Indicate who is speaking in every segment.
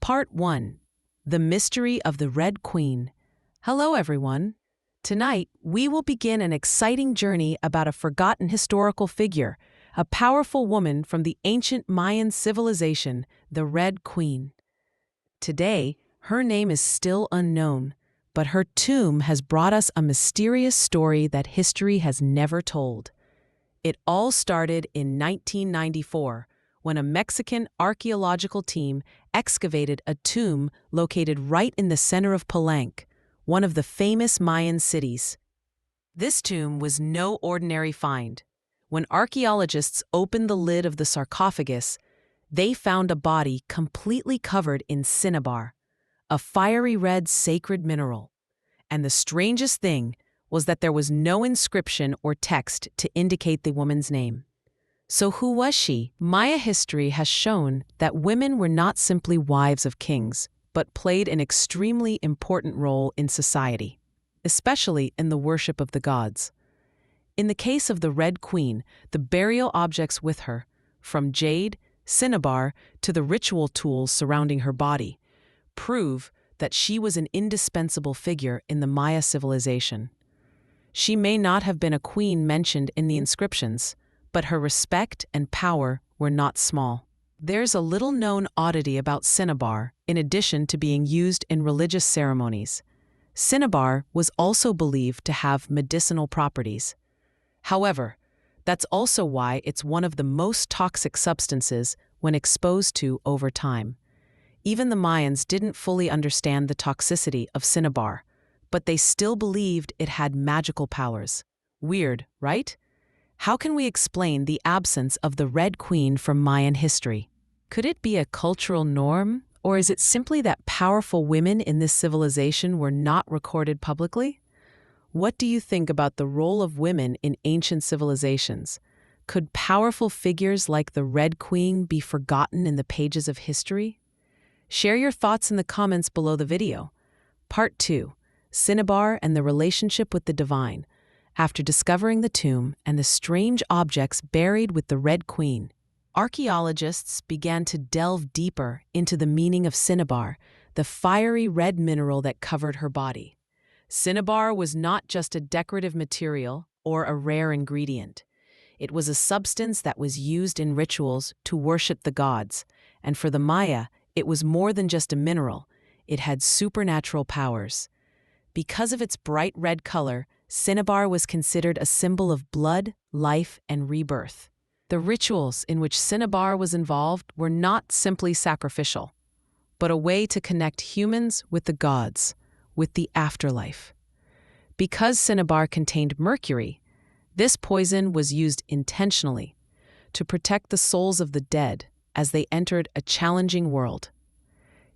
Speaker 1: Part 1. The Mystery of the Red Queen. Hello, everyone. Tonight, we will begin an exciting journey about a forgotten historical figure, a powerful woman from the ancient Mayan civilization, the Red Queen. Today, her name is still unknown, but her tomb has brought us a mysterious story that history has never told. It all started in 1994, when a Mexican archaeological team excavated a tomb located right in the center of Palenque, one of the famous Mayan cities. This tomb was no ordinary find. When archaeologists opened the lid of the sarcophagus, they found a body completely covered in cinnabar, a fiery red sacred mineral. And the strangest thing was that there was no inscription or text to indicate the woman's name. So who was she? Maya history has shown that women were not simply wives of kings, but played an extremely important role in society, especially in the worship of the gods. In the case of the Red Queen, the burial objects with her, from jade, cinnabar, to the ritual tools surrounding her body, prove that she was an indispensable figure in the Maya civilization. She may not have been a queen mentioned in the inscriptions, but her respect and power were not small. There's a little-known oddity about cinnabar, in addition to being used in religious ceremonies. Cinnabar was also believed to have medicinal properties. However, that's also why it's one of the most toxic substances when exposed to over time. Even the Mayans didn't fully understand the toxicity of cinnabar, but they still believed it had magical powers. Weird, right? How can we explain the absence of the Red Queen from Mayan history? Could it be a cultural norm, or is it simply that powerful women in this civilization were not recorded publicly? What do you think about the role of women in ancient civilizations? Could powerful figures like the Red Queen be forgotten in the pages of history? Share your thoughts in the comments below the video. Part 2. Cinnabar and the relationship with the divine. After discovering the tomb and the strange objects buried with the Red Queen, archaeologists began to delve deeper into the meaning of cinnabar, the fiery red mineral that covered her body. Cinnabar was not just a decorative material or a rare ingredient. It was a substance that was used in rituals to worship the gods, and for the Maya, it was more than just a mineral. It had supernatural powers. Because of its bright red color, cinnabar was considered a symbol of blood, life, and rebirth. The rituals in which cinnabar was involved were not simply sacrificial, but a way to connect humans with the gods, with the afterlife. Because cinnabar contained mercury, this poison was used intentionally to protect the souls of the dead as they entered a challenging world.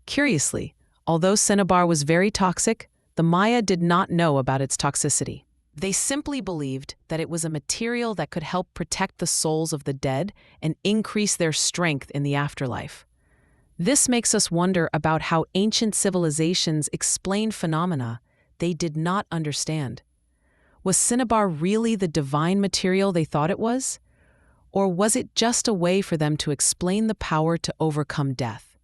Speaker 1: Curiously, although cinnabar was very toxic, the Maya did not know about its toxicity. They simply believed that it was a material that could help protect the souls of the dead and increase their strength in the afterlife. This makes us wonder about how ancient civilizations explained phenomena they did not understand. Was cinnabar really the divine material they thought it was? Or was it just a way for them to explain the power to overcome death?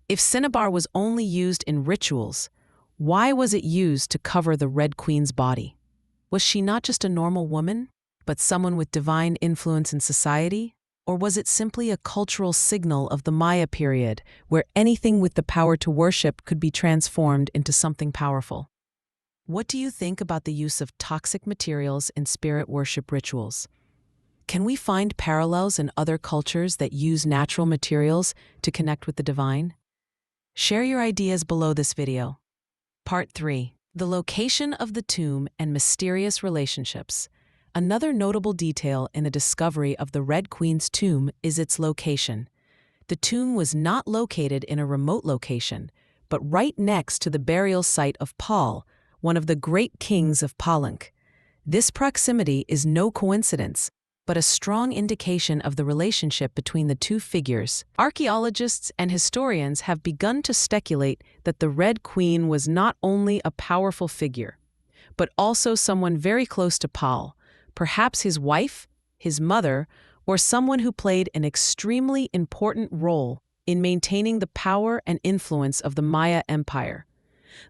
Speaker 1: If cinnabar was only used in rituals, why was it used to cover the Red Queen's body? Was she not just a normal woman, but someone with divine influence in society? Or was it simply a cultural signal of the Maya period, where anything with the power to worship could be transformed into something powerful? What do you think about the use of toxic materials in spirit worship rituals? Can we find parallels in other cultures that use natural materials to connect with the divine? Share your ideas below this video. Part 3. The location of the tomb and mysterious relationships. Another notable detail in the discovery of the Red Queen's tomb is its location. The tomb was not located in a remote location, but right next to the burial site of Paul, one of the great kings of Palenque. This proximity is no coincidence, but a strong indication of the relationship between the two figures. Archaeologists and historians have begun to speculate that the Red Queen was not only a powerful figure, but also someone very close to Paul, perhaps his wife, his mother, or someone who played an extremely important role in maintaining the power and influence of the Maya Empire.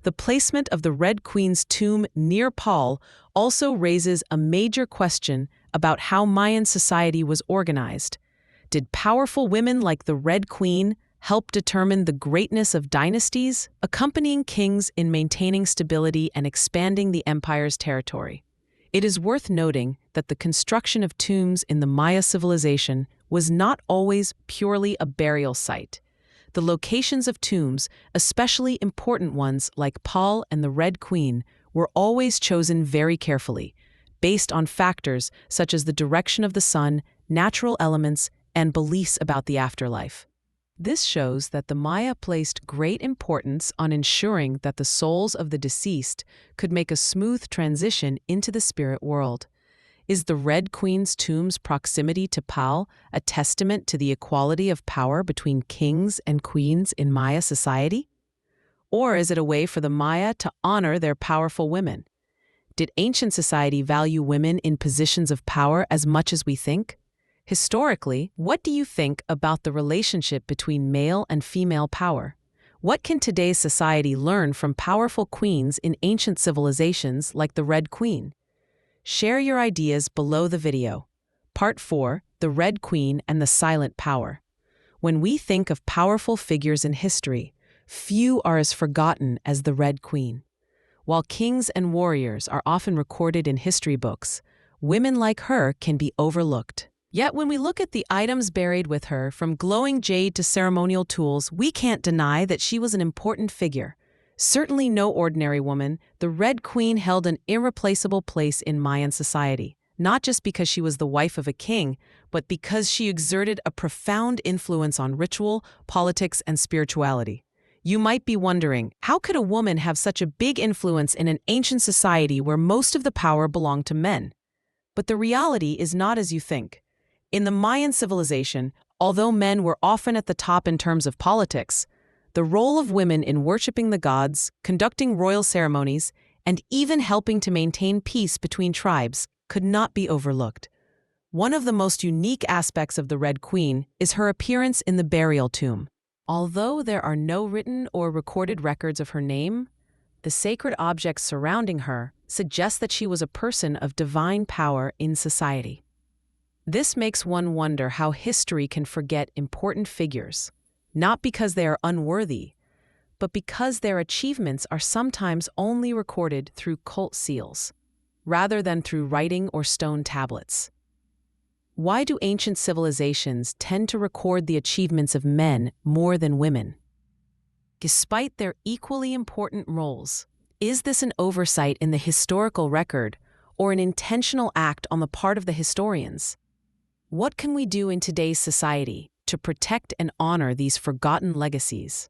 Speaker 1: The placement of the Red Queen's tomb near Paul also raises a major question about how Mayan society was organized. Did powerful women like the Red Queen help determine the greatness of dynasties, accompanying kings in maintaining stability and expanding the empire's territory? It is worth noting that the construction of tombs in the Maya civilization was not always purely a burial site. The locations of tombs, especially important ones like Paul and the Red Queen, were always chosen very carefully, based on factors such as the direction of the sun, natural elements, and beliefs about the afterlife. This shows that the Maya placed great importance on ensuring that the souls of the deceased could make a smooth transition into the spirit world. Is the Red Queen's tomb's proximity to Paul a testament to the equality of power between kings and queens in Maya society? Or is it a way for the Maya to honor their powerful women? Did ancient society value women in positions of power as much as we think? Historically, what do you think about the relationship between male and female power? What can today's society learn from powerful queens in ancient civilizations like the Red Queen? Share your ideas below the video. Part 4, The Red Queen and the Silent Power. When we think of powerful figures in history, few are as forgotten as the Red Queen. While kings and warriors are often recorded in history books, women like her can be overlooked. Yet when we look at the items buried with her, from glowing jade to ceremonial tools, we can't deny that she was an important figure. Certainly no ordinary woman, the Red Queen held an irreplaceable place in Mayan society, not just because she was the wife of a king, but because she exerted a profound influence on ritual, politics, and spirituality. You might be wondering, how could a woman have such a big influence in an ancient society where most of the power belonged to men? But the reality is not as you think. In the Mayan civilization, although men were often at the top in terms of politics, the role of women in worshiping the gods, conducting royal ceremonies, and even helping to maintain peace between tribes could not be overlooked. One of the most unique aspects of the Red Queen is her appearance in the burial tomb. Although there are no written or recorded records of her name, the sacred objects surrounding her suggest that she was a person of divine power in society. This makes one wonder how history can forget important figures, not because they are unworthy, but because their achievements are sometimes only recorded through cult seals, rather than through writing or stone tablets. Why do ancient civilizations tend to record the achievements of men more than women? Despite their equally important roles, is this an oversight in the historical record or an intentional act on the part of the historians? What can we do in today's society to protect and honor these forgotten legacies?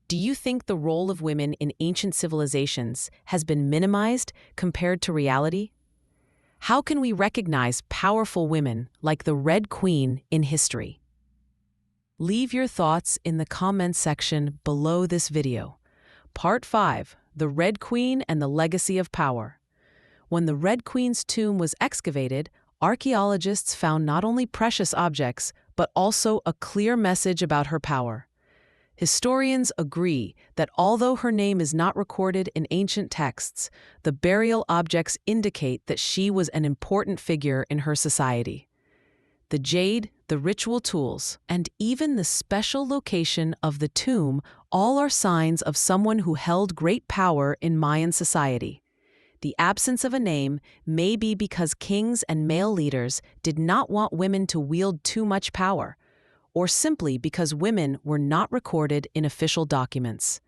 Speaker 1: Do you think the role of women in ancient civilizations has been minimized compared to reality? How can we recognize powerful women like the Red Queen in history? Leave your thoughts in the comments section below this video. Part 5, The Red Queen and the Legacy of Power. When the Red Queen's tomb was excavated, archaeologists found not only precious objects, but also a clear message about her power. Historians agree that although her name is not recorded in ancient texts, the burial objects indicate that she was an important figure in her society. The jade, the ritual tools, and even the special location of the tomb all are signs of someone who held great power in Mayan society. The absence of a name may be because kings and male leaders did not want women to wield too much power, or simply because women were not recorded in official documents.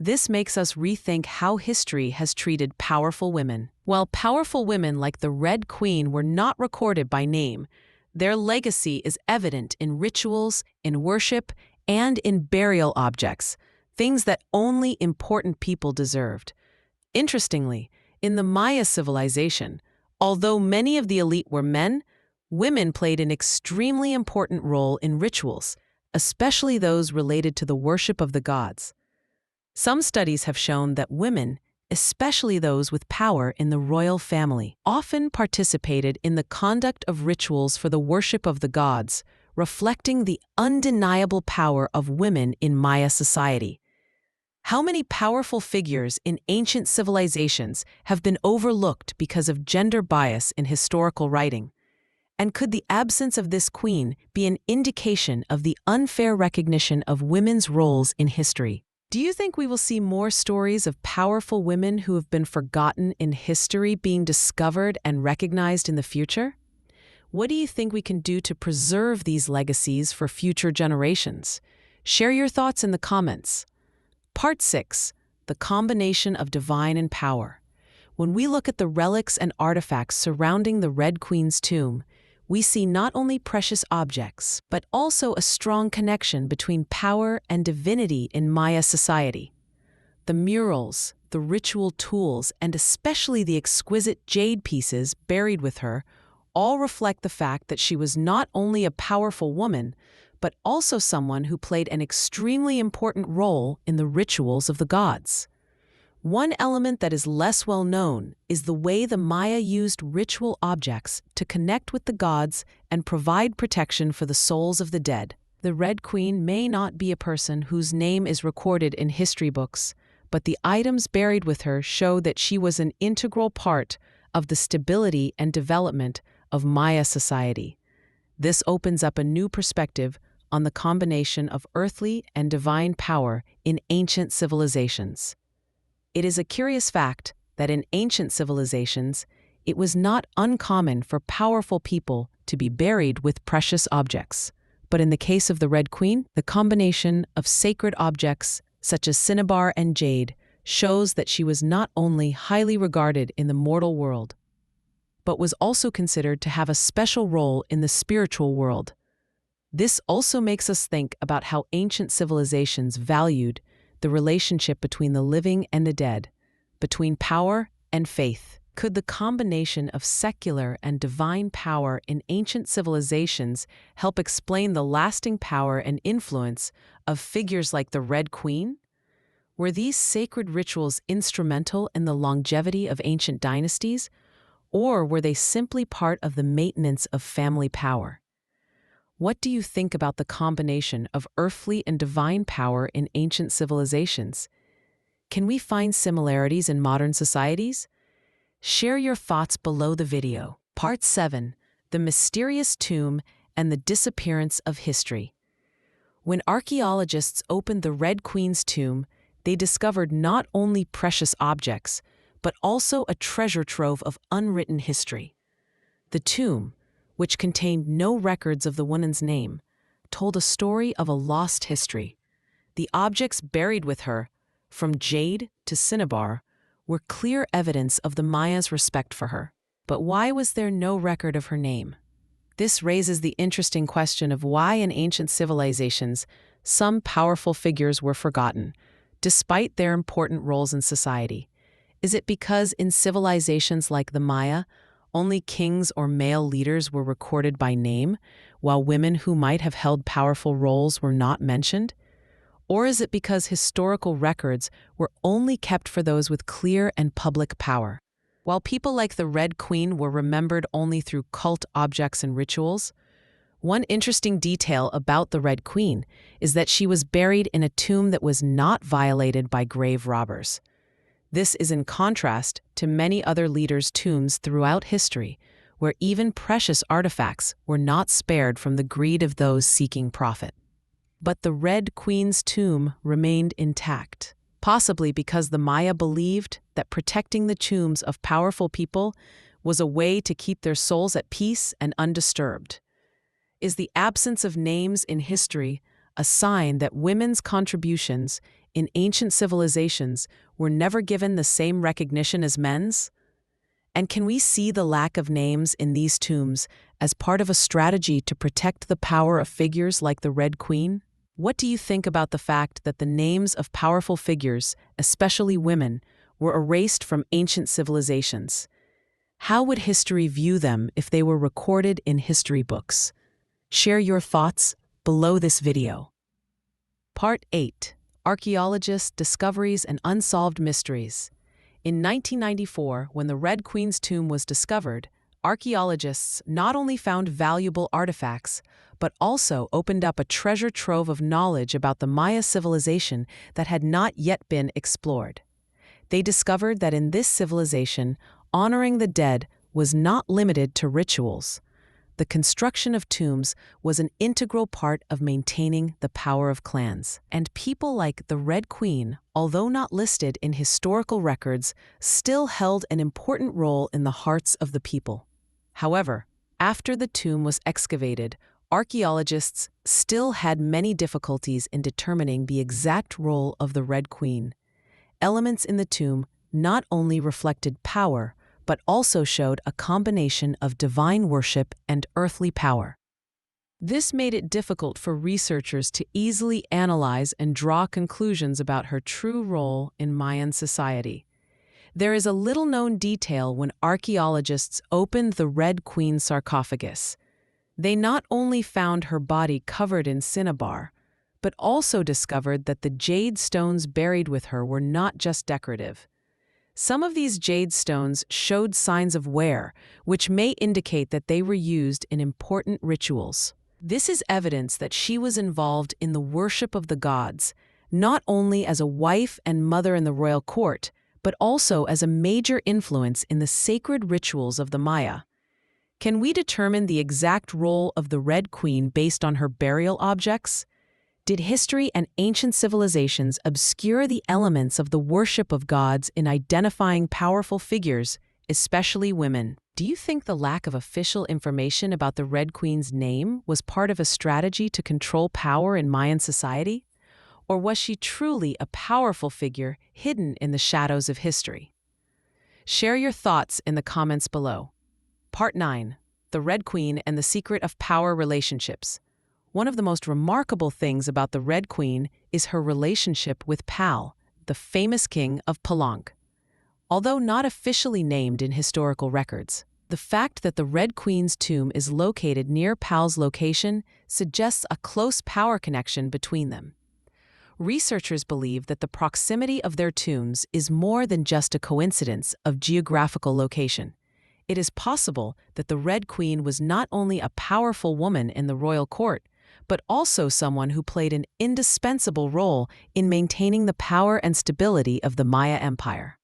Speaker 1: This makes us rethink how history has treated powerful women. While powerful women like the Red Queen were not recorded by name, their legacy is evident in rituals, in worship, and in burial objects, things that only important people deserved. Interestingly, in the Maya civilization, although many of the elite were men, women played an extremely important role in rituals, especially those related to the worship of the gods. Some studies have shown that women, especially those with power in the royal family, often participated in the conduct of rituals for the worship of the gods, reflecting the undeniable power of women in Maya society. How many powerful figures in ancient civilizations have been overlooked because of gender bias in historical writing? And could the absence of this queen be an indication of the unfair recognition of women's roles in history? Do you think we will see more stories of powerful women who have been forgotten in history being discovered and recognized in the future? What do you think we can do to preserve these legacies for future generations? Share your thoughts in the comments. Part 6. The combination of divine and power. When we look at the relics and artifacts surrounding the Red Queen's tomb, we see not only precious objects, but also a strong connection between power and divinity in Maya society. The murals, the ritual tools, and especially the exquisite jade pieces buried with her all reflect the fact that she was not only a powerful woman, but also someone who played an extremely important role in the rituals of the gods. One element that is less well known is the way the Maya used ritual objects to connect with the gods and provide protection for the souls of the dead. The Red Queen may not be a person whose name is recorded in history books, but the items buried with her show that she was an integral part of the stability and development of Maya society. This opens up a new perspective on the combination of earthly and divine power in ancient civilizations. It is a curious fact that in ancient civilizations, it was not uncommon for powerful people to be buried with precious objects. But in the case of the Red Queen, the combination of sacred objects such as cinnabar and jade shows that she was not only highly regarded in the mortal world, but was also considered to have a special role in the spiritual world. This also makes us think about how ancient civilizations valued the relationship between the living and the dead, between power and faith. Could the combination of secular and divine power in ancient civilizations help explain the lasting power and influence of figures like the Red Queen? Were these sacred rituals instrumental in the longevity of ancient dynasties, or were they simply part of the maintenance of family power? What do you think about the combination of earthly and divine power in ancient civilizations? Can we find similarities in modern societies? Share your thoughts below the video. Part 7. The mysterious tomb and the disappearance of history. When archaeologists opened the Red Queen's tomb, they discovered not only precious objects, but also a treasure trove of unwritten history. The tomb, which contained no records of the woman's name, told a story of a lost history. The objects buried with her, from jade to cinnabar, were clear evidence of the Maya's respect for her. But why was there no record of her name? This raises the interesting question of why in ancient civilizations some powerful figures were forgotten, despite their important roles in society. Is it because in civilizations like the Maya, only kings or male leaders were recorded by name, while women who might have held powerful roles were not mentioned? Or is it because historical records were only kept for those with clear and public power? While people like the Red Queen were remembered only through cult objects and rituals, one interesting detail about the Red Queen is that she was buried in a tomb that was not violated by grave robbers. This is in contrast to many other leaders' tombs throughout history, where even precious artifacts were not spared from the greed of those seeking profit. But the Red Queen's tomb remained intact, possibly because the Maya believed that protecting the tombs of powerful people was a way to keep their souls at peace and undisturbed. Is the absence of names in history a sign that women's contributions in ancient civilizations were never given the same recognition as men's? And can we see the lack of names in these tombs as part of a strategy to protect the power of figures like the Red Queen? What do you think about the fact that the names of powerful figures, especially women, were erased from ancient civilizations? How would history view them if they were recorded in history books? Share your thoughts below this video. Part 8. Archaeologists, Discoveries, and Unsolved Mysteries. In 1994, when the Red Queen's tomb was discovered, archaeologists not only found valuable artifacts, but also opened up a treasure trove of knowledge about the Maya civilization that had not yet been explored. They discovered that in this civilization, honoring the dead was not limited to rituals. The construction of tombs was an integral part of maintaining the power of clans. And people like the Red Queen, although not listed in historical records, still held an important role in the hearts of the people. However, after the tomb was excavated, archaeologists still had many difficulties in determining the exact role of the Red Queen. Elements in the tomb not only reflected power, but also showed a combination of divine worship and earthly power. This made it difficult for researchers to easily analyze and draw conclusions about her true role in Mayan society. There is a little-known detail when archaeologists opened the Red Queen sarcophagus. They not only found her body covered in cinnabar, but also discovered that the jade stones buried with her were not just decorative. Some of these jade stones showed signs of wear, which may indicate that they were used in important rituals. This is evidence that she was involved in the worship of the gods, not only as a wife and mother in the royal court, but also as a major influence in the sacred rituals of the Maya. Can we determine the exact role of the Red Queen based on her burial objects? Did history and ancient civilizations obscure the elements of the worship of gods in identifying powerful figures, especially women? Do you think the lack of official information about the Red Queen's name was part of a strategy to control power in Mayan society? Or was she truly a powerful figure hidden in the shadows of history? Share your thoughts in the comments below. Part 9. The Red Queen and the Secret of Power Relationships. One of the most remarkable things about the Red Queen is her relationship with Pal, the famous king of Palanque. Although not officially named in historical records, the fact that the Red Queen's tomb is located near Pal's location suggests a close power connection between them. Researchers believe that the proximity of their tombs is more than just a coincidence of geographical location. It is possible that the Red Queen was not only a powerful woman in the royal court, but also someone who played an indispensable role in maintaining the power and stability of the Maya Empire.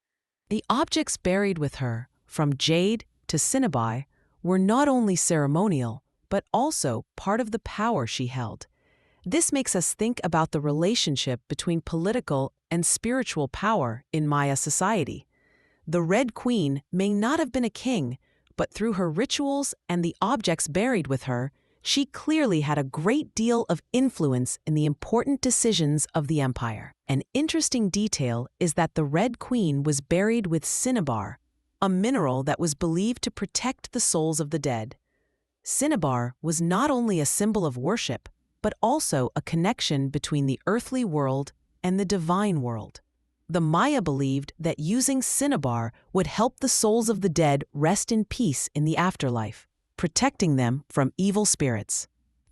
Speaker 1: The objects buried with her, from jade to cinnabar, were not only ceremonial, but also part of the power she held. This makes us think about the relationship between political and spiritual power in Maya society. The Red Queen may not have been a king, but through her rituals and the objects buried with her, she clearly had a great deal of influence in the important decisions of the empire. An interesting detail is that the Red Queen was buried with cinnabar, a mineral that was believed to protect the souls of the dead. Cinnabar was not only a symbol of worship, but also a connection between the earthly world and the divine world. The Maya believed that using cinnabar would help the souls of the dead rest in peace in the afterlife, protecting them from evil spirits.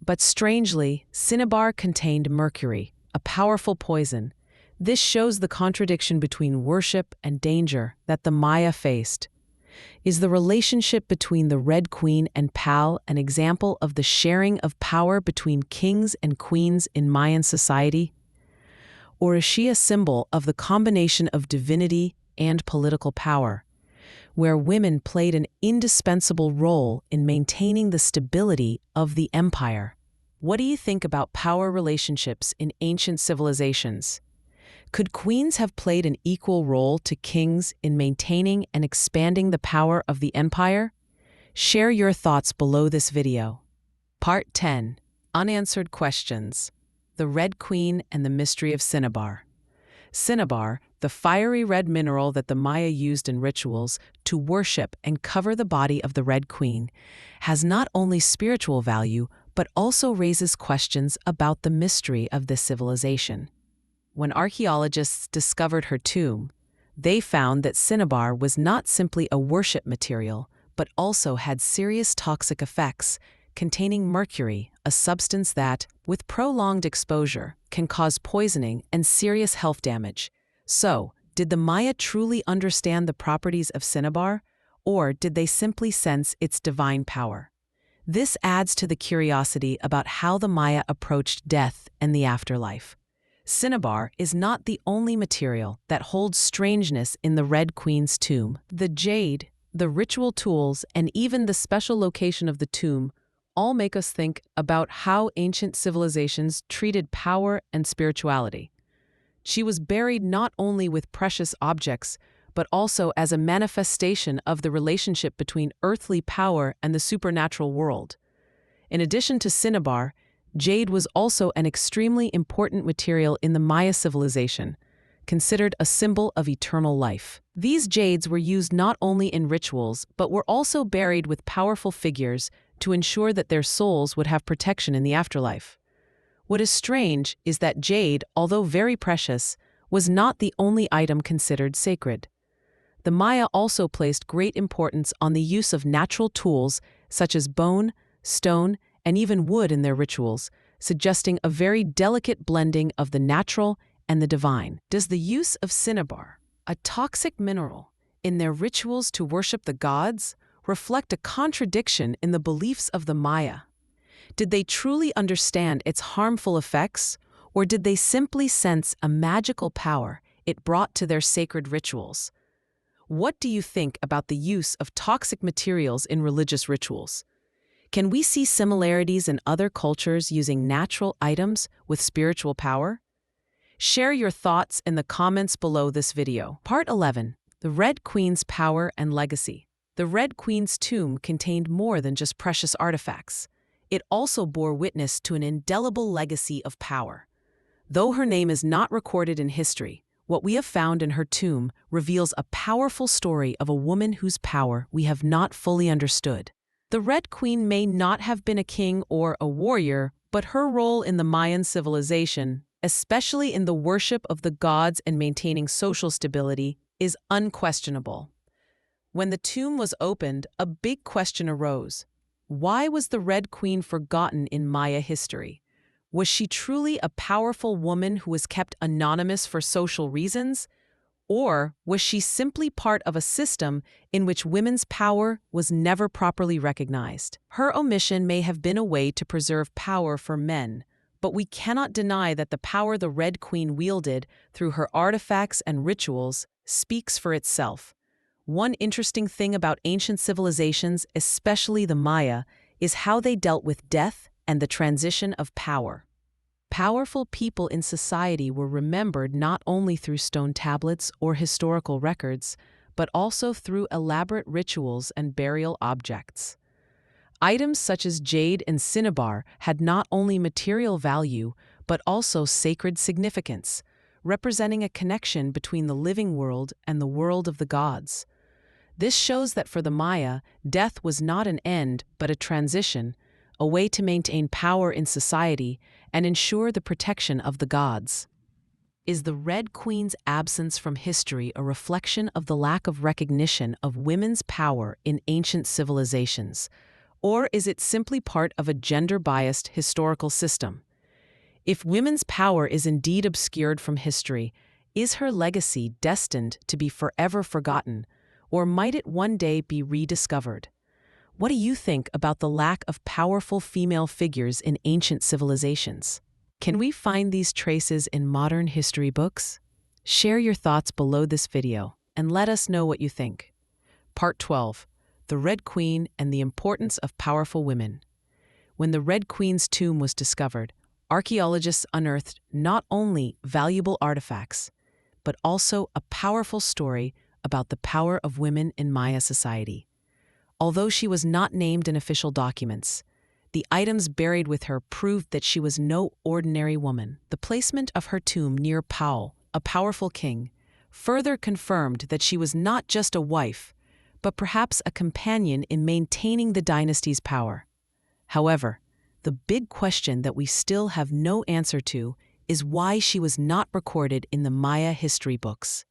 Speaker 1: But strangely, cinnabar contained mercury, a powerful poison. This shows the contradiction between worship and danger that the Maya faced. Is the relationship between the Red Queen and Pal an example of the sharing of power between kings and queens in Mayan society? Or is she a symbol of the combination of divinity and political power, where women played an indispensable role in maintaining the stability of the empire? What do you think about power relationships in ancient civilizations? Could queens have played an equal role to kings in maintaining and expanding the power of the empire? Share your thoughts below this video. Part 10. Unanswered Questions. The Red Queen and the Mystery of Cinnabar. Cinnabar, the fiery red mineral that the Maya used in rituals to worship and cover the body of the Red Queen, has not only spiritual value, but also raises questions about the mystery of this civilization. When archaeologists discovered her tomb, they found that cinnabar was not simply a worship material, but also had serious toxic effects, containing mercury, a substance that, with prolonged exposure, can cause poisoning and serious health damage. So, did the Maya truly understand the properties of cinnabar, or did they simply sense its divine power? This adds to the curiosity about how the Maya approached death and the afterlife. Cinnabar is not the only material that holds strangeness in the Red Queen's tomb. The jade, the ritual tools, and even the special location of the tomb all make us think about how ancient civilizations treated power and spirituality. She was buried not only with precious objects, but also as a manifestation of the relationship between earthly power and the supernatural world. In addition to cinnabar, jade was also an extremely important material in the Maya civilization, considered a symbol of eternal life. These jades were used not only in rituals, but were also buried with powerful figures to ensure that their souls would have protection in the afterlife. What is strange is that jade, although very precious, was not the only item considered sacred. The Maya also placed great importance on the use of natural tools such as bone, stone, and even wood in their rituals, suggesting a very delicate blending of the natural and the divine. Does the use of cinnabar, a toxic mineral, in their rituals to worship the gods reflect a contradiction in the beliefs of the Maya? Did they truly understand its harmful effects, or did they simply sense a magical power it brought to their sacred rituals? What do you think about the use of toxic materials in religious rituals? Can we see similarities in other cultures using natural items with spiritual power? Share your thoughts in the comments below this video. Part 11. The Red Queen's Power and Legacy. The Red Queen's tomb contained more than just precious artifacts. It also bore witness to an indelible legacy of power. Though her name is not recorded in history, what we have found in her tomb reveals a powerful story of a woman whose power we have not fully understood. The Red Queen may not have been a king or a warrior, but her role in the Mayan civilization, especially in the worship of the gods and maintaining social stability, is unquestionable. When the tomb was opened, a big question arose. Why was the Red Queen forgotten in Maya history? Was she truly a powerful woman who was kept anonymous for social reasons? Or was she simply part of a system in which women's power was never properly recognized? Her omission may have been a way to preserve power for men, but we cannot deny that the power the Red Queen wielded through her artifacts and rituals speaks for itself. One interesting thing about ancient civilizations, especially the Maya, is how they dealt with death and the transition of power. Powerful people in society were remembered not only through stone tablets or historical records, but also through elaborate rituals and burial objects. Items such as jade and cinnabar had not only material value, but also sacred significance, representing a connection between the living world and the world of the gods. This shows that for the Maya, death was not an end, but a transition, a way to maintain power in society and ensure the protection of the gods. Is the Red Queen's absence from history a reflection of the lack of recognition of women's power in ancient civilizations, or is it simply part of a gender-biased historical system? If women's power is indeed obscured from history, is her legacy destined to be forever forgotten, or might it one day be rediscovered? What do you think about the lack of powerful female figures in ancient civilizations? Can we find these traces in modern history books? Share your thoughts below this video and let us know what you think. Part 12. The Red Queen and the Importance of Powerful Women. When the Red Queen's tomb was discovered, archaeologists unearthed not only valuable artifacts, but also a powerful story about the power of women in Maya society. Although she was not named in official documents, the items buried with her proved that she was no ordinary woman. The placement of her tomb near Pau, a powerful king, further confirmed that she was not just a wife, but perhaps a companion in maintaining the dynasty's power. However, the big question that we still have no answer to is why she was not recorded in the Maya history books.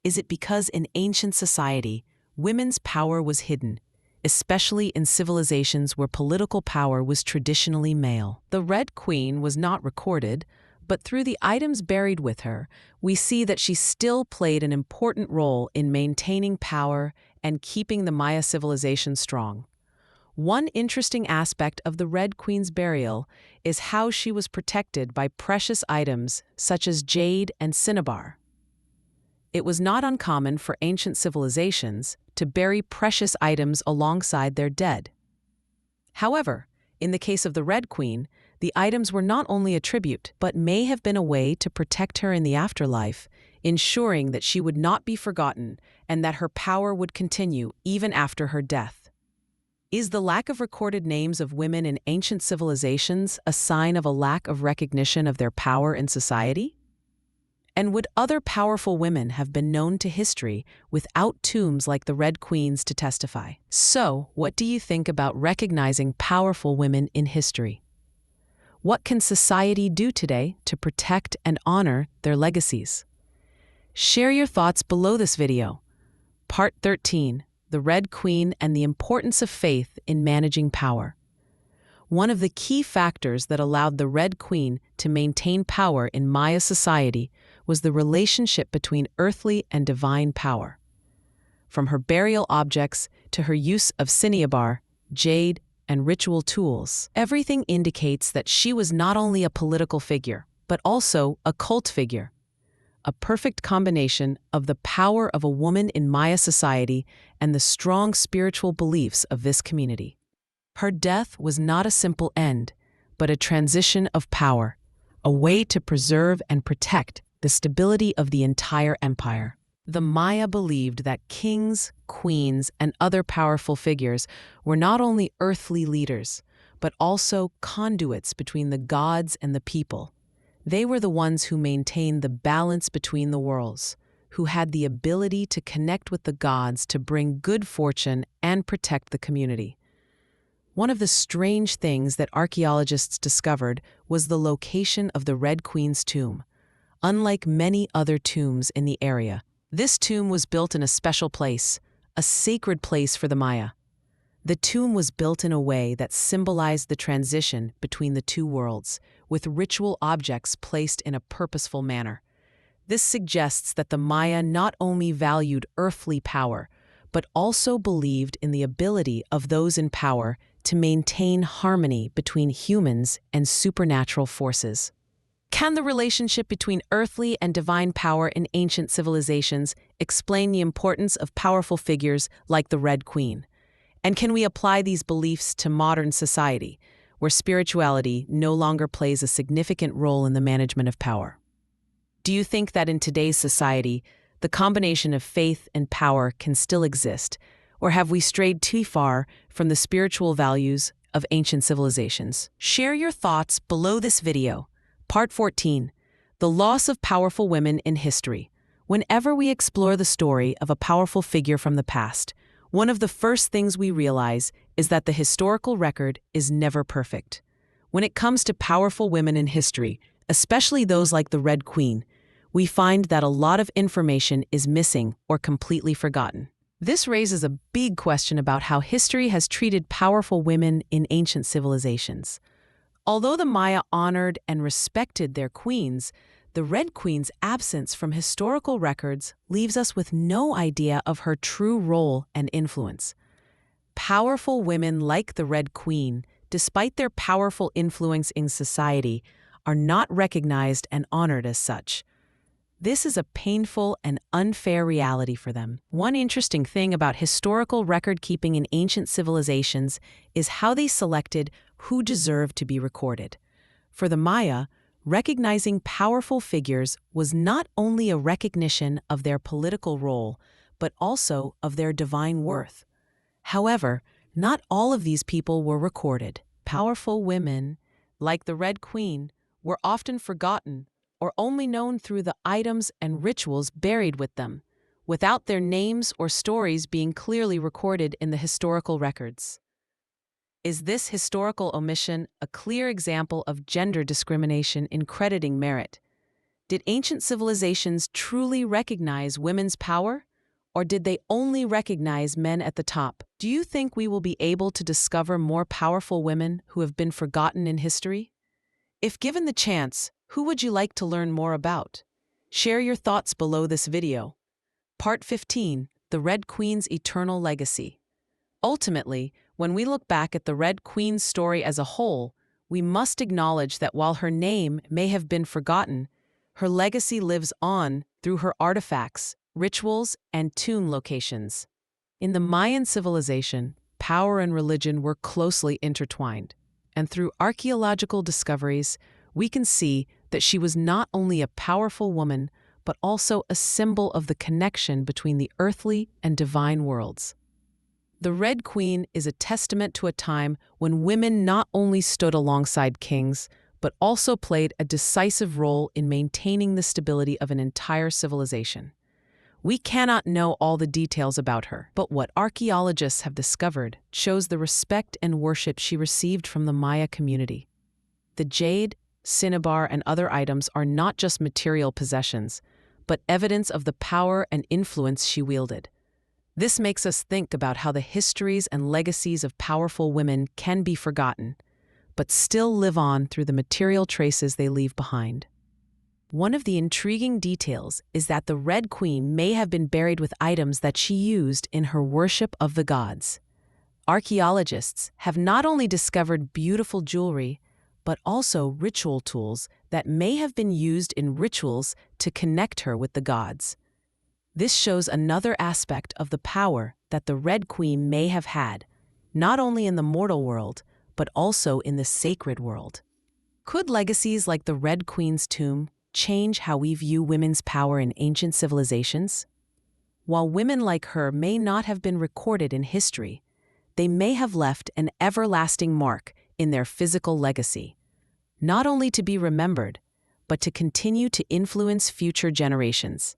Speaker 1: Is it because in ancient society, women's power was hidden, especially in civilizations where political power was traditionally male? The Red Queen was not recorded, but through the items buried with her, we see that she still played an important role in maintaining power and keeping the Maya civilization strong. One interesting aspect of the Red Queen's burial is how she was protected by precious items such as jade and cinnabar. It was not uncommon for ancient civilizations to bury precious items alongside their dead. However, in the case of the Red Queen, the items were not only a tribute, but may have been a way to protect her in the afterlife, ensuring that she would not be forgotten and that her power would continue even after her death. Is the lack of recorded names of women in ancient civilizations a sign of a lack of recognition of their power in society? And would other powerful women have been known to history without tombs like the Red Queen's to testify? So, what do you think about recognizing powerful women in history? What can society do today to protect and honor their legacies? Share your thoughts below this video. Part 13: The Red Queen and the Importance of Faith in Managing Power. One of the key factors that allowed the Red Queen to maintain power in Maya society was the relationship between earthly and divine power. From her burial objects to her use of cinnabar, jade, and ritual tools, everything indicates that she was not only a political figure, but also a cult figure. A perfect combination of the power of a woman in Maya society and the strong spiritual beliefs of this community. Her death was not a simple end, but a transition of power, a way to preserve and protect the stability of the entire empire. The Maya believed that kings, queens, and other powerful figures were not only earthly leaders, but also conduits between the gods and the people. They were the ones who maintained the balance between the worlds, who had the ability to connect with the gods to bring good fortune and protect the community. One of the strange things that archaeologists discovered was the location of the Red Queen's tomb. Unlike many other tombs in the area, this tomb was built in a special place, a sacred place for the Maya. The tomb was built in a way that symbolized the transition between the two worlds, with ritual objects placed in a purposeful manner. This suggests that the Maya not only valued earthly power, but also believed in the ability of those in power to maintain harmony between humans and supernatural forces. Can the relationship between earthly and divine power in ancient civilizations explain the importance of powerful figures like the Red Queen? And can we apply these beliefs to modern society, where spirituality no longer plays a significant role in the management of power? Do you think that in today's society, the combination of faith and power can still exist, or have we strayed too far from the spiritual values of ancient civilizations? Share your thoughts below this video. Part 14: The Loss of Powerful Women in History. Whenever we explore the story of a powerful figure from the past, one of the first things we realize is that the historical record is never perfect. When it comes to powerful women in history, especially those like the Red Queen, we find that a lot of information is missing or completely forgotten. This raises a big question about how history has treated powerful women in ancient civilizations. Although the Maya honored and respected their queens, the Red Queen's absence from historical records leaves us with no idea of her true role and influence. Powerful women like the Red Queen, despite their powerful influence in society, are not recognized and honored as such. This is a painful and unfair reality for them. One interesting thing about historical record-keeping in ancient civilizations is how they selected who deserved to be recorded. For the Maya, recognizing powerful figures was not only a recognition of their political role, but also of their divine worth. However, not all of these people were recorded. Powerful women, like the Red Queen, were often forgotten or only known through the items and rituals buried with them, without their names or stories being clearly recorded in the historical records. Is this historical omission a clear example of gender discrimination in crediting merit? Did ancient civilizations truly recognize women's power, or did they only recognize men at the top? Do you think we will be able to discover more powerful women who have been forgotten in history? If given the chance, who would you like to learn more about? Share your thoughts below this video. Part 15: the Red Queen's eternal legacy. Ultimately, when we look back at the Red Queen's story as a whole, we must acknowledge that while her name may have been forgotten, her legacy lives on through her artifacts, rituals, and tomb locations. In the Mayan civilization, power and religion were closely intertwined, and through archaeological discoveries, we can see that she was not only a powerful woman, but also a symbol of the connection between the earthly and divine worlds. The Red Queen is a testament to a time when women not only stood alongside kings, but also played a decisive role in maintaining the stability of an entire civilization. We cannot know all the details about her, but what archaeologists have discovered shows the respect and worship she received from the Maya community. The jade, cinnabar, and other items are not just material possessions, but evidence of the power and influence she wielded. This makes us think about how the histories and legacies of powerful women can be forgotten, but still live on through the material traces they leave behind. One of the intriguing details is that the Red Queen may have been buried with items that she used in her worship of the gods. Archaeologists have not only discovered beautiful jewelry, but also ritual tools that may have been used in rituals to connect her with the gods. This shows another aspect of the power that the Red Queen may have had, not only in the mortal world, but also in the sacred world. Could legacies like the Red Queen's tomb change how we view women's power in ancient civilizations? While women like her may not have been recorded in history, they may have left an everlasting mark in their physical legacy, not only to be remembered, but to continue to influence future generations.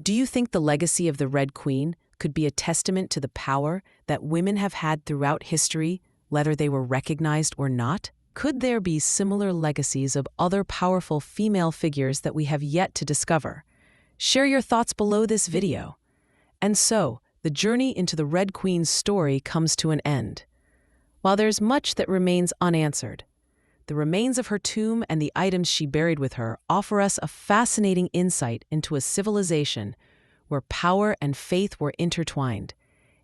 Speaker 1: Do you think the legacy of the Red Queen could be a testament to the power that women have had throughout history, whether they were recognized or not? Could there be similar legacies of other powerful female figures that we have yet to discover? Share your thoughts below this video. And so, the journey into the Red Queen's story comes to an end. While there's much that remains unanswered, the remains of her tomb and the items she buried with her offer us a fascinating insight into a civilization where power and faith were intertwined,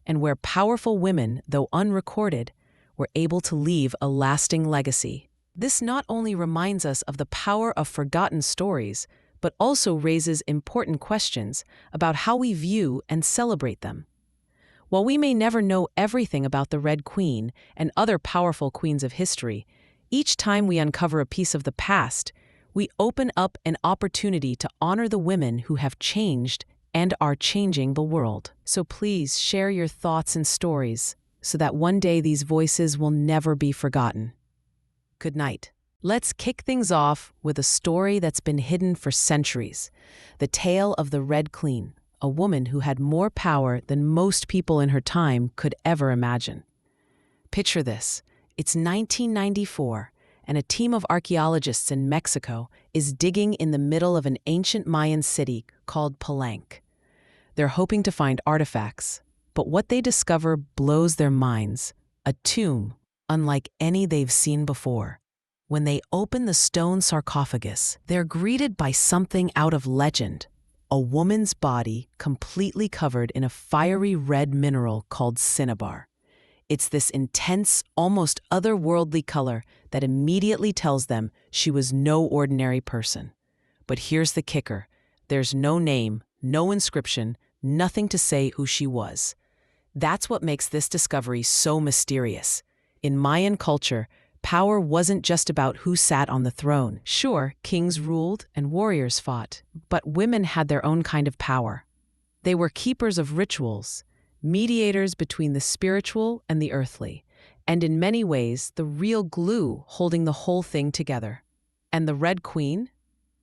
Speaker 1: and where powerful women, though unrecorded, were able to leave a lasting legacy. This not only reminds us of the power of forgotten stories, but also raises important questions about how we view and celebrate them. While we may never know everything about the Red Queen and other powerful queens of history, each time we uncover a piece of the past, we open up an opportunity to honor the women who have changed and are changing the world. So please share your thoughts and stories so that one day these voices will never be forgotten. Good night. Let's kick things off with a story that's been hidden for centuries, the tale of the Red Queen, a woman who had more power than most people in her time could ever imagine. Picture this. It's 1994, and a team of archaeologists in Mexico is digging in the middle of an ancient Mayan city called Palenque. They're hoping to find artifacts, but what they discover blows their minds: a tomb unlike any they've seen before. When they open the stone sarcophagus, they're greeted by something out of legend: a woman's body completely covered in a fiery red mineral called cinnabar. It's this intense, almost otherworldly color that immediately tells them she was no ordinary person. But here's the kicker: there's no name, no inscription, nothing to say who she was. That's what makes this discovery so mysterious. In Mayan culture, power wasn't just about who sat on the throne. Sure, kings ruled and warriors fought, but women had their own kind of power. They were keepers of rituals, mediators between the spiritual and the earthly, and in many ways the real glue holding the whole thing together. And the Red Queen?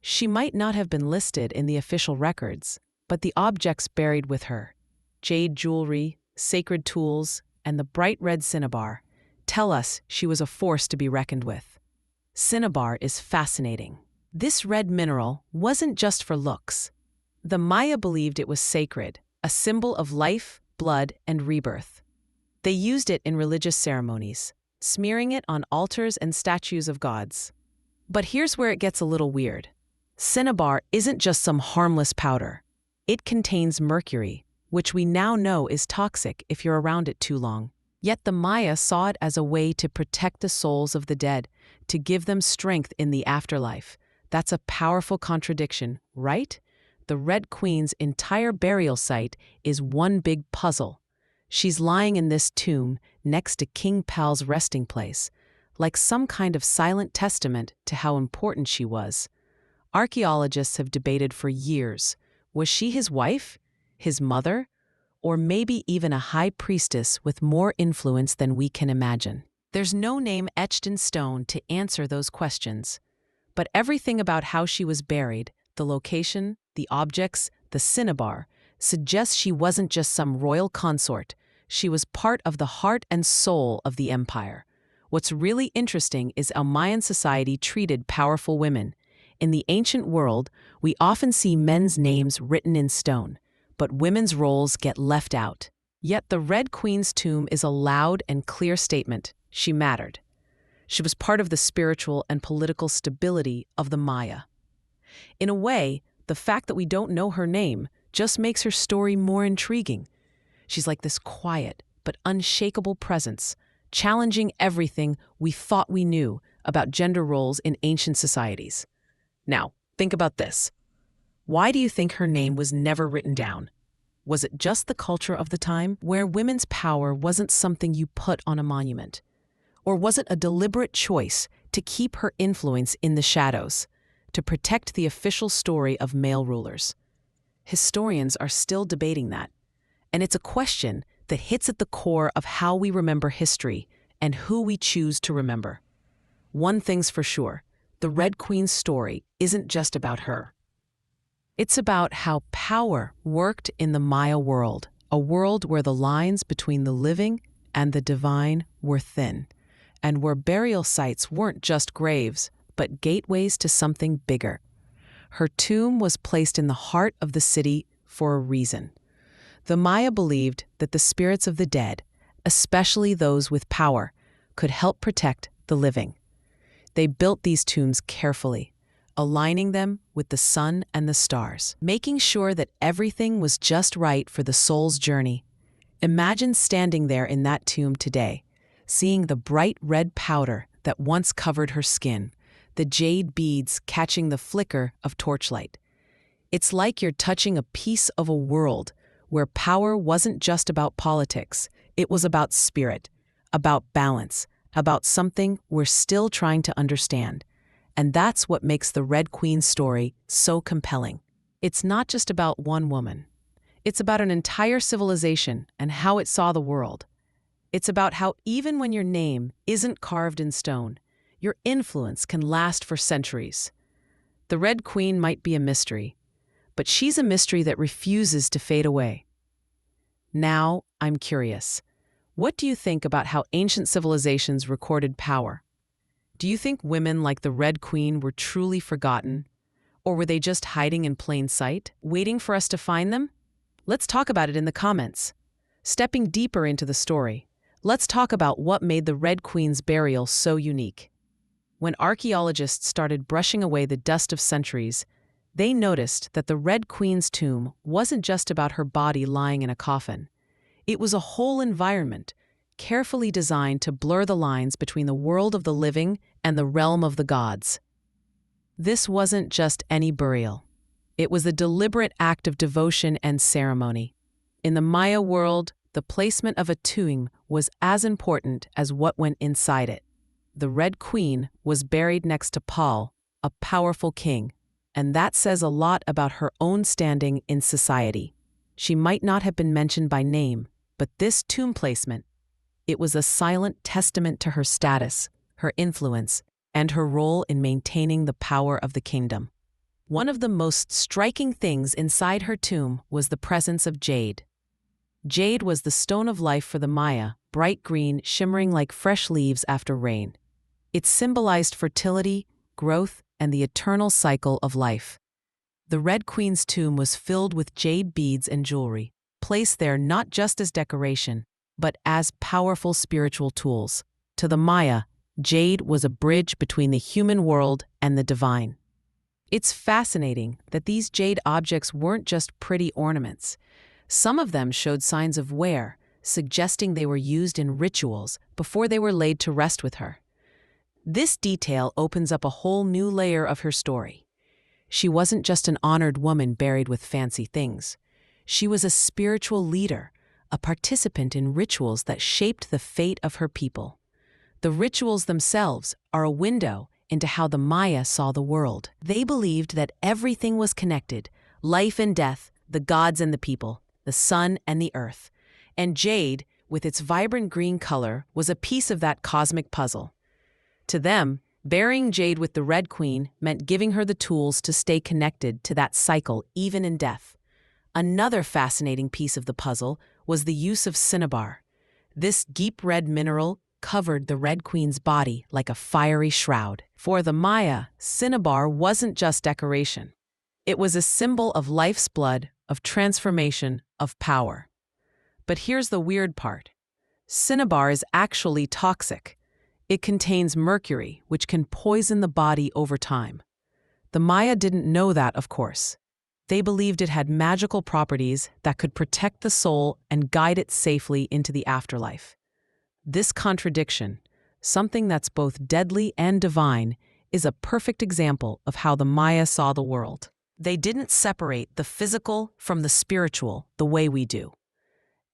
Speaker 1: She might not have been listed in the official records, but the objects buried with her, jade jewelry, sacred tools, and the bright red cinnabar, tell us she was a force to be reckoned with. Cinnabar is fascinating. This red mineral wasn't just for looks. The Maya believed it was sacred, a symbol of life, blood, and rebirth. They used it in religious ceremonies, smearing it on altars and statues of gods. But here's where it gets a little weird. Cinnabar isn't just some harmless powder. It contains mercury, which we now know is toxic if you're around it too long. Yet the Maya saw it as a way to protect the souls of the dead, to give them strength in the afterlife. That's a powerful contradiction, right? The Red Queen's entire burial site is one big puzzle. She's lying in this tomb next to King Pal's resting place, like some kind of silent testament to how important she was. Archaeologists have debated for years. Was she his wife? His mother? Or maybe even a high priestess with more influence than we can imagine? There's no name etched in stone to answer those questions. But everything about how she was buried, the location, the objects, the cinnabar, suggests she wasn't just some royal consort. She was part of the heart and soul of the empire. What's really interesting is how Mayan society treated powerful women. In the ancient world, we often see men's names written in stone, but women's roles get left out. Yet the Red Queen's tomb is a loud and clear statement. She mattered. She was part of the spiritual and political stability of the Maya. In a way, the fact that we don't know her name just makes her story more intriguing. She's like this quiet but unshakable presence, challenging everything we thought we knew about gender roles in ancient societies. Now, think about this. Why do you think her name was never written down? Was it just the culture of the time, where women's power wasn't something you put on a monument? Or was it a deliberate choice to keep her influence in the shadows, to protect the official story of male rulers? Historians are still debating that, and it's a question that hits at the core of how we remember history and who we choose to remember. One thing's for sure, the Red Queen's story isn't just about her. It's about how power worked in the Maya world, a world where the lines between the living and the divine were thin, and where burial sites weren't just graves, but gateways to something bigger. Her tomb was placed in the heart of the city for a reason. The Maya believed that the spirits of the dead, especially those with power, could help protect the living. They built these tombs carefully, aligning them with the sun and the stars, making sure that everything was just right for the soul's journey. Imagine standing there in that tomb today, seeing the bright red powder that once covered her skin, the jade beads catching the flicker of torchlight. It's like you're touching a piece of a world where power wasn't just about politics, it was about spirit, about balance, about something we're still trying to understand. And that's what makes the Red Queen's story so compelling. It's not just about one woman. It's about an entire civilization and how it saw the world. It's about how even when your name isn't carved in stone, your influence can last for centuries. The Red Queen might be a mystery, but she's a mystery that refuses to fade away. Now, I'm curious. What do you think about how ancient civilizations recorded power? Do you think women like the Red Queen were truly forgotten? Or were they just hiding in plain sight, waiting for us to find them? Let's talk about it in the comments. Stepping deeper into the story, let's talk about what made the Red Queen's burial so unique. When archaeologists started brushing away the dust of centuries, they noticed that the Red Queen's tomb wasn't just about her body lying in a coffin. It was a whole environment, carefully designed to blur the lines between the world of the living and the realm of the gods. This wasn't just any burial. It was a deliberate act of devotion and ceremony. In the Maya world, the placement of a tomb was as important as what went inside it. The Red Queen was buried next to Pal, a powerful king, and that says a lot about her own standing in society. She might not have been mentioned by name, but this tomb placement, it was a silent testament to her status, her influence, and her role in maintaining the power of the kingdom. One of the most striking things inside her tomb was the presence of jade. Jade was the stone of life for the Maya, bright green, shimmering like fresh leaves after rain. It symbolized fertility, growth, and the eternal cycle of life. The Red Queen's tomb was filled with jade beads and jewelry, placed there not just as decoration, but as powerful spiritual tools. To the Maya, jade was a bridge between the human world and the divine. It's fascinating that these jade objects weren't just pretty ornaments. Some of them showed signs of wear, suggesting they were used in rituals before they were laid to rest with her. This detail opens up a whole new layer of her story. She wasn't just an honored woman buried with fancy things. She was a spiritual leader, a participant in rituals that shaped the fate of her people. The rituals themselves are a window into how the Maya saw the world. They believed that everything was connected: life and death, the gods and the people, the sun and the earth. And jade, with its vibrant green color, was a piece of that cosmic puzzle. To them, burying jade with the Red Queen meant giving her the tools to stay connected to that cycle even in death. Another fascinating piece of the puzzle was the use of cinnabar. This deep red mineral covered the Red Queen's body like a fiery shroud. For the Maya, cinnabar wasn't just decoration. It was a symbol of life's blood, of transformation, of power. But here's the weird part. Cinnabar is actually toxic. It contains mercury, which can poison the body over time. The Maya didn't know that, of course. They believed it had magical properties that could protect the soul and guide it safely into the afterlife. This contradiction, something that's both deadly and divine, is a perfect example of how the Maya saw the world. They didn't separate the physical from the spiritual the way we do.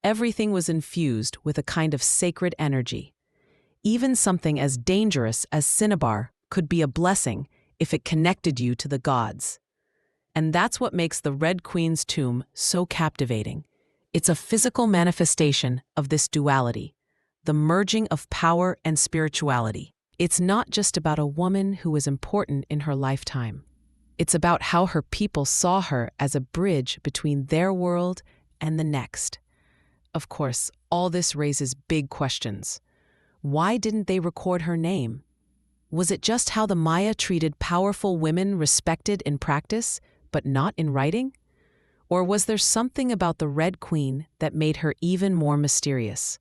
Speaker 1: Everything was infused with a kind of sacred energy. Even something as dangerous as cinnabar could be a blessing if it connected you to the gods. And that's what makes the Red Queen's tomb so captivating. It's a physical manifestation of this duality, the merging of power and spirituality. It's not just about a woman who was important in her lifetime. It's about how her people saw her as a bridge between their world and the next. Of course, all this raises big questions. Why didn't they record her name? Was it just how the Maya treated powerful women respected in practice, but not in writing? Or was there something about the Red Queen that made her even more mysterious?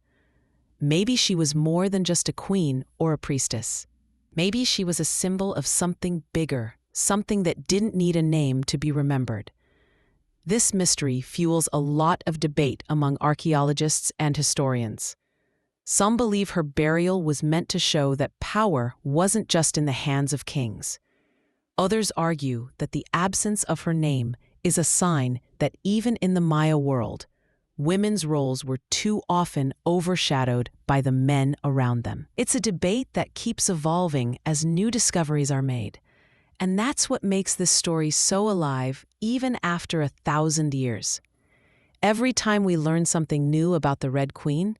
Speaker 1: Maybe she was more than just a queen or a priestess. Maybe she was a symbol of something bigger, something that didn't need a name to be remembered. This mystery fuels a lot of debate among archaeologists and historians. Some believe her burial was meant to show that power wasn't just in the hands of kings. Others argue that the absence of her name is a sign that even in the Maya world, women's roles were too often overshadowed by the men around them. It's a debate that keeps evolving as new discoveries are made. And that's what makes this story so alive even after 1,000 years. Every time we learn something new about the Red Queen,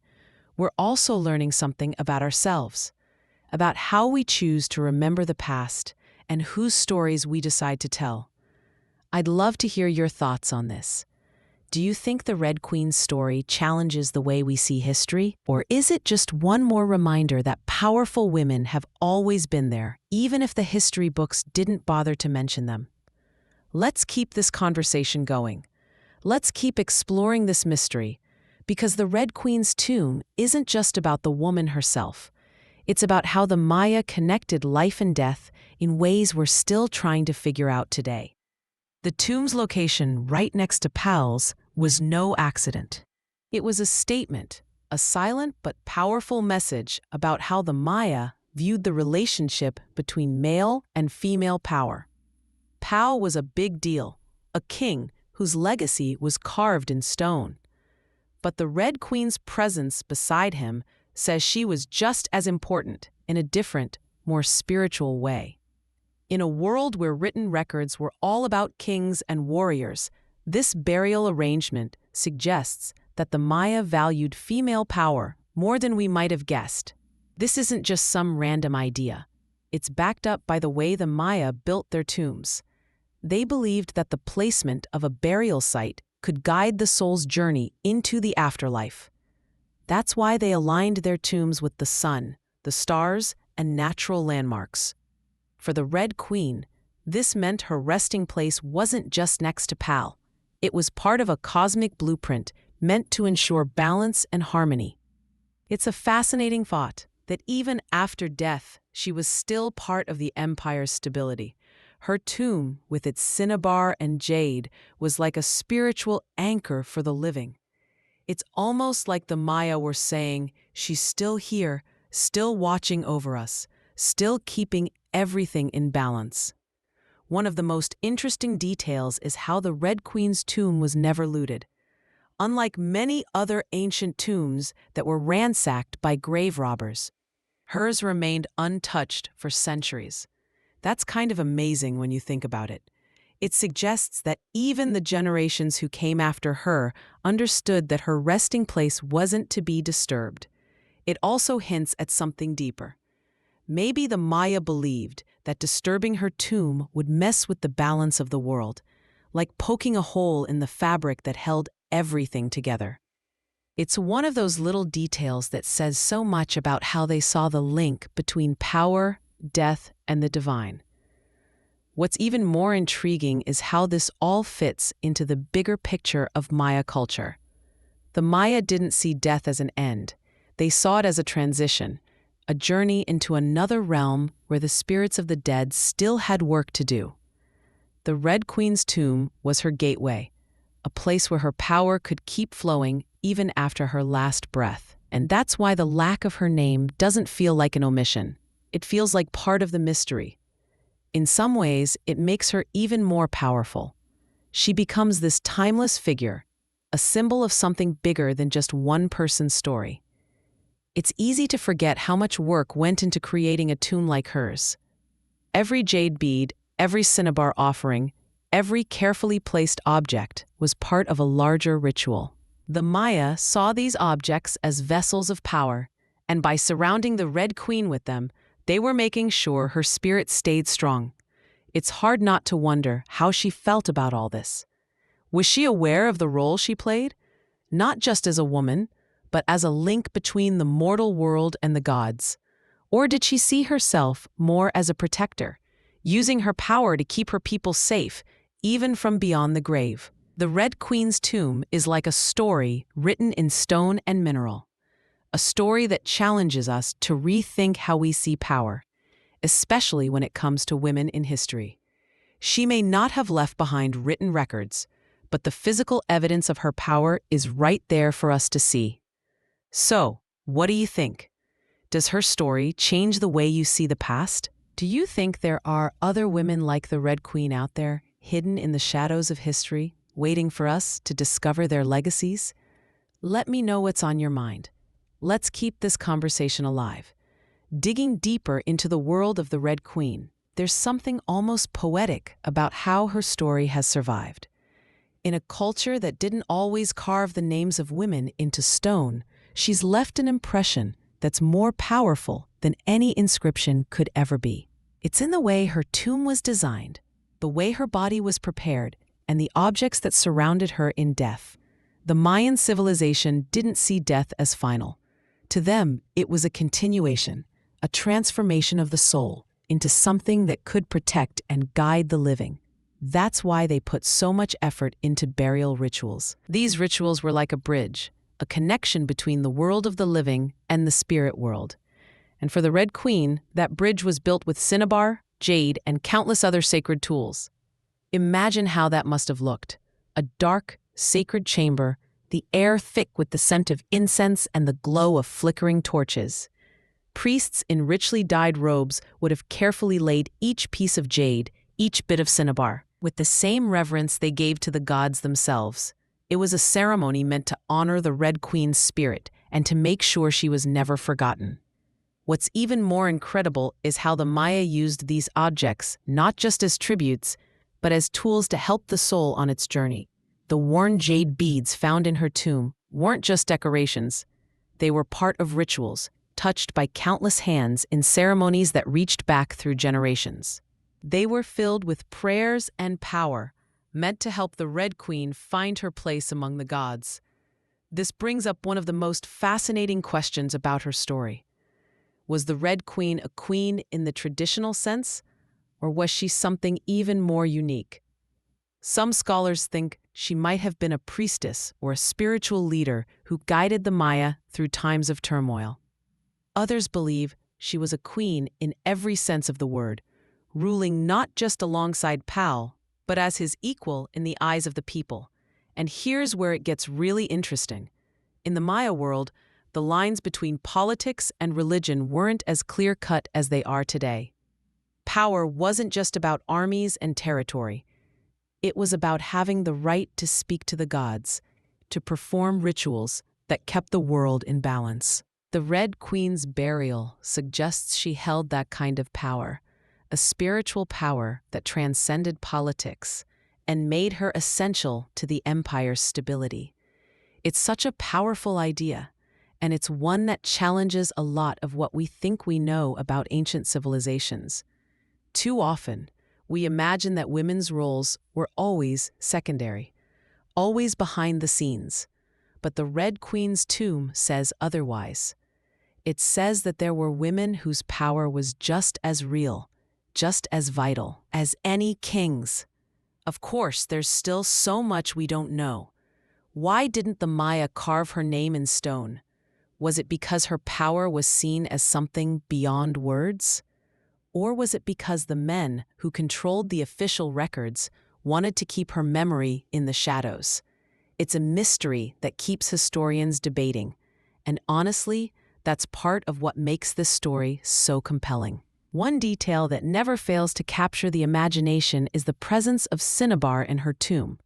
Speaker 1: we're also learning something about ourselves, about how we choose to remember the past and whose stories we decide to tell. I'd love to hear your thoughts on this. Do you think the Red Queen's story challenges the way we see history? Or is it just one more reminder that powerful women have always been there, even if the history books didn't bother to mention them? Let's keep this conversation going. Let's keep exploring this mystery, because the Red Queen's tomb isn't just about the woman herself. It's about how the Maya connected life and death in ways we're still trying to figure out today. The tomb's location right next to Pal's was no accident. It was a statement, a silent but powerful message about how the Maya viewed the relationship between male and female power. Pal was a big deal, a king whose legacy was carved in stone. But the Red Queen's presence beside him says she was just as important in a different, more spiritual way. In a world where written records were all about kings and warriors, this burial arrangement suggests that the Maya valued female power more than we might have guessed. This isn't just some random idea. It's backed up by the way the Maya built their tombs. They believed that the placement of a burial site could guide the soul's journey into the afterlife. That's why they aligned their tombs with the sun, the stars, and natural landmarks. For the Red Queen, this meant her resting place wasn't just next to Pal. It was part of a cosmic blueprint meant to ensure balance and harmony. It's a fascinating thought that even after death, she was still part of the empire's stability. Her tomb, with its cinnabar and jade, was like a spiritual anchor for the living. It's almost like the Maya were saying, she's still here, still watching over us, still keeping everything in balance. One of the most interesting details is how the Red Queen's tomb was never looted. Unlike many other ancient tombs that were ransacked by grave robbers, hers remained untouched for centuries. That's kind of amazing when you think about it. It suggests that even the generations who came after her understood that her resting place wasn't to be disturbed. It also hints at something deeper. Maybe the Maya believed that disturbing her tomb would mess with the balance of the world, like poking a hole in the fabric that held everything together. It's one of those little details that says so much about how they saw the link between power, death, and the divine. What's even more intriguing is how this all fits into the bigger picture of Maya culture. The Maya didn't see death as an end. They saw it as a transition, a journey into another realm where the spirits of the dead still had work to do. The Red Queen's tomb was her gateway, a place where her power could keep flowing even after her last breath. And that's why the lack of her name doesn't feel like an omission. It feels like part of the mystery. In some ways, it makes her even more powerful. She becomes this timeless figure, a symbol of something bigger than just one person's story. It's easy to forget how much work went into creating a tomb like hers. Every jade bead, every cinnabar offering, every carefully placed object was part of a larger ritual. The Maya saw these objects as vessels of power, and by surrounding the Red Queen with them, they were making sure her spirit stayed strong. It's hard not to wonder how she felt about all this. Was she aware of the role she played? Not just as a woman, but as a link between the mortal world and the gods. Or did she see herself more as a protector, using her power to keep her people safe, even from beyond the grave? The Red Queen's tomb is like a story written in stone and mineral. A story that challenges us to rethink how we see power, especially when it comes to women in history. She may not have left behind written records, but the physical evidence of her power is right there for us to see. So, what do you think? Does her story change the way you see the past? Do you think there are other women like the Red Queen out there, hidden in the shadows of history, waiting for us to discover their legacies? Let me know what's on your mind. Let's keep this conversation alive. Digging deeper into the world of the Red Queen, there's something almost poetic about how her story has survived. In a culture that didn't always carve the names of women into stone, she's left an impression that's more powerful than any inscription could ever be. It's in the way her tomb was designed, the way her body was prepared, and the objects that surrounded her in death. The Mayan civilization didn't see death as final. To them, it was a continuation, a transformation of the soul into something that could protect and guide the living. That's why they put so much effort into burial rituals. These rituals were like a bridge, a connection between the world of the living and the spirit world. And for the Red Queen, that bridge was built with cinnabar, jade, and countless other sacred tools. Imagine how that must have looked. A dark, sacred chamber, the air thick with the scent of incense and the glow of flickering torches. Priests in richly dyed robes would have carefully laid each piece of jade, each bit of cinnabar, with the same reverence they gave to the gods themselves. It was a ceremony meant to honor the Red Queen's spirit and to make sure she was never forgotten. What's even more incredible is how the Maya used these objects not just as tributes, but as tools to help the soul on its journey. The worn jade beads found in her tomb weren't just decorations. They were part of rituals, touched by countless hands in ceremonies that reached back through generations. They were filled with prayers and power, meant to help the Red Queen find her place among the gods. This brings up one of the most fascinating questions about her story. Was the Red Queen a queen in the traditional sense, or was she something even more unique? Some scholars think she might have been a priestess or a spiritual leader who guided the Maya through times of turmoil. Others believe she was a queen in every sense of the word, ruling not just alongside Pal, but as his equal in the eyes of the people. And here's where it gets really interesting. In the Maya world, the lines between politics and religion weren't as clear-cut as they are today. Power wasn't just about armies and territory. It was about having the right to speak to the gods, to perform rituals that kept the world in balance. The Red Queen's burial suggests she held that kind of power, a spiritual power that transcended politics and made her essential to the empire's stability. It's such a powerful idea, and it's one that challenges a lot of what we think we know about ancient civilizations. Too often, we imagine that women's roles were always secondary, always behind the scenes. But the Red Queen's tomb says otherwise. It says that there were women whose power was just as real, just as vital as any king's. Of course, there's still so much we don't know. Why didn't the Maya carve her name in stone? Was it because her power was seen as something beyond words? Or was it because the men who controlled the official records wanted to keep her memory in the shadows? It's a mystery that keeps historians debating, and honestly, that's part of what makes this story so compelling. One detail that never fails to capture the imagination is the presence of cinnabar in her tomb.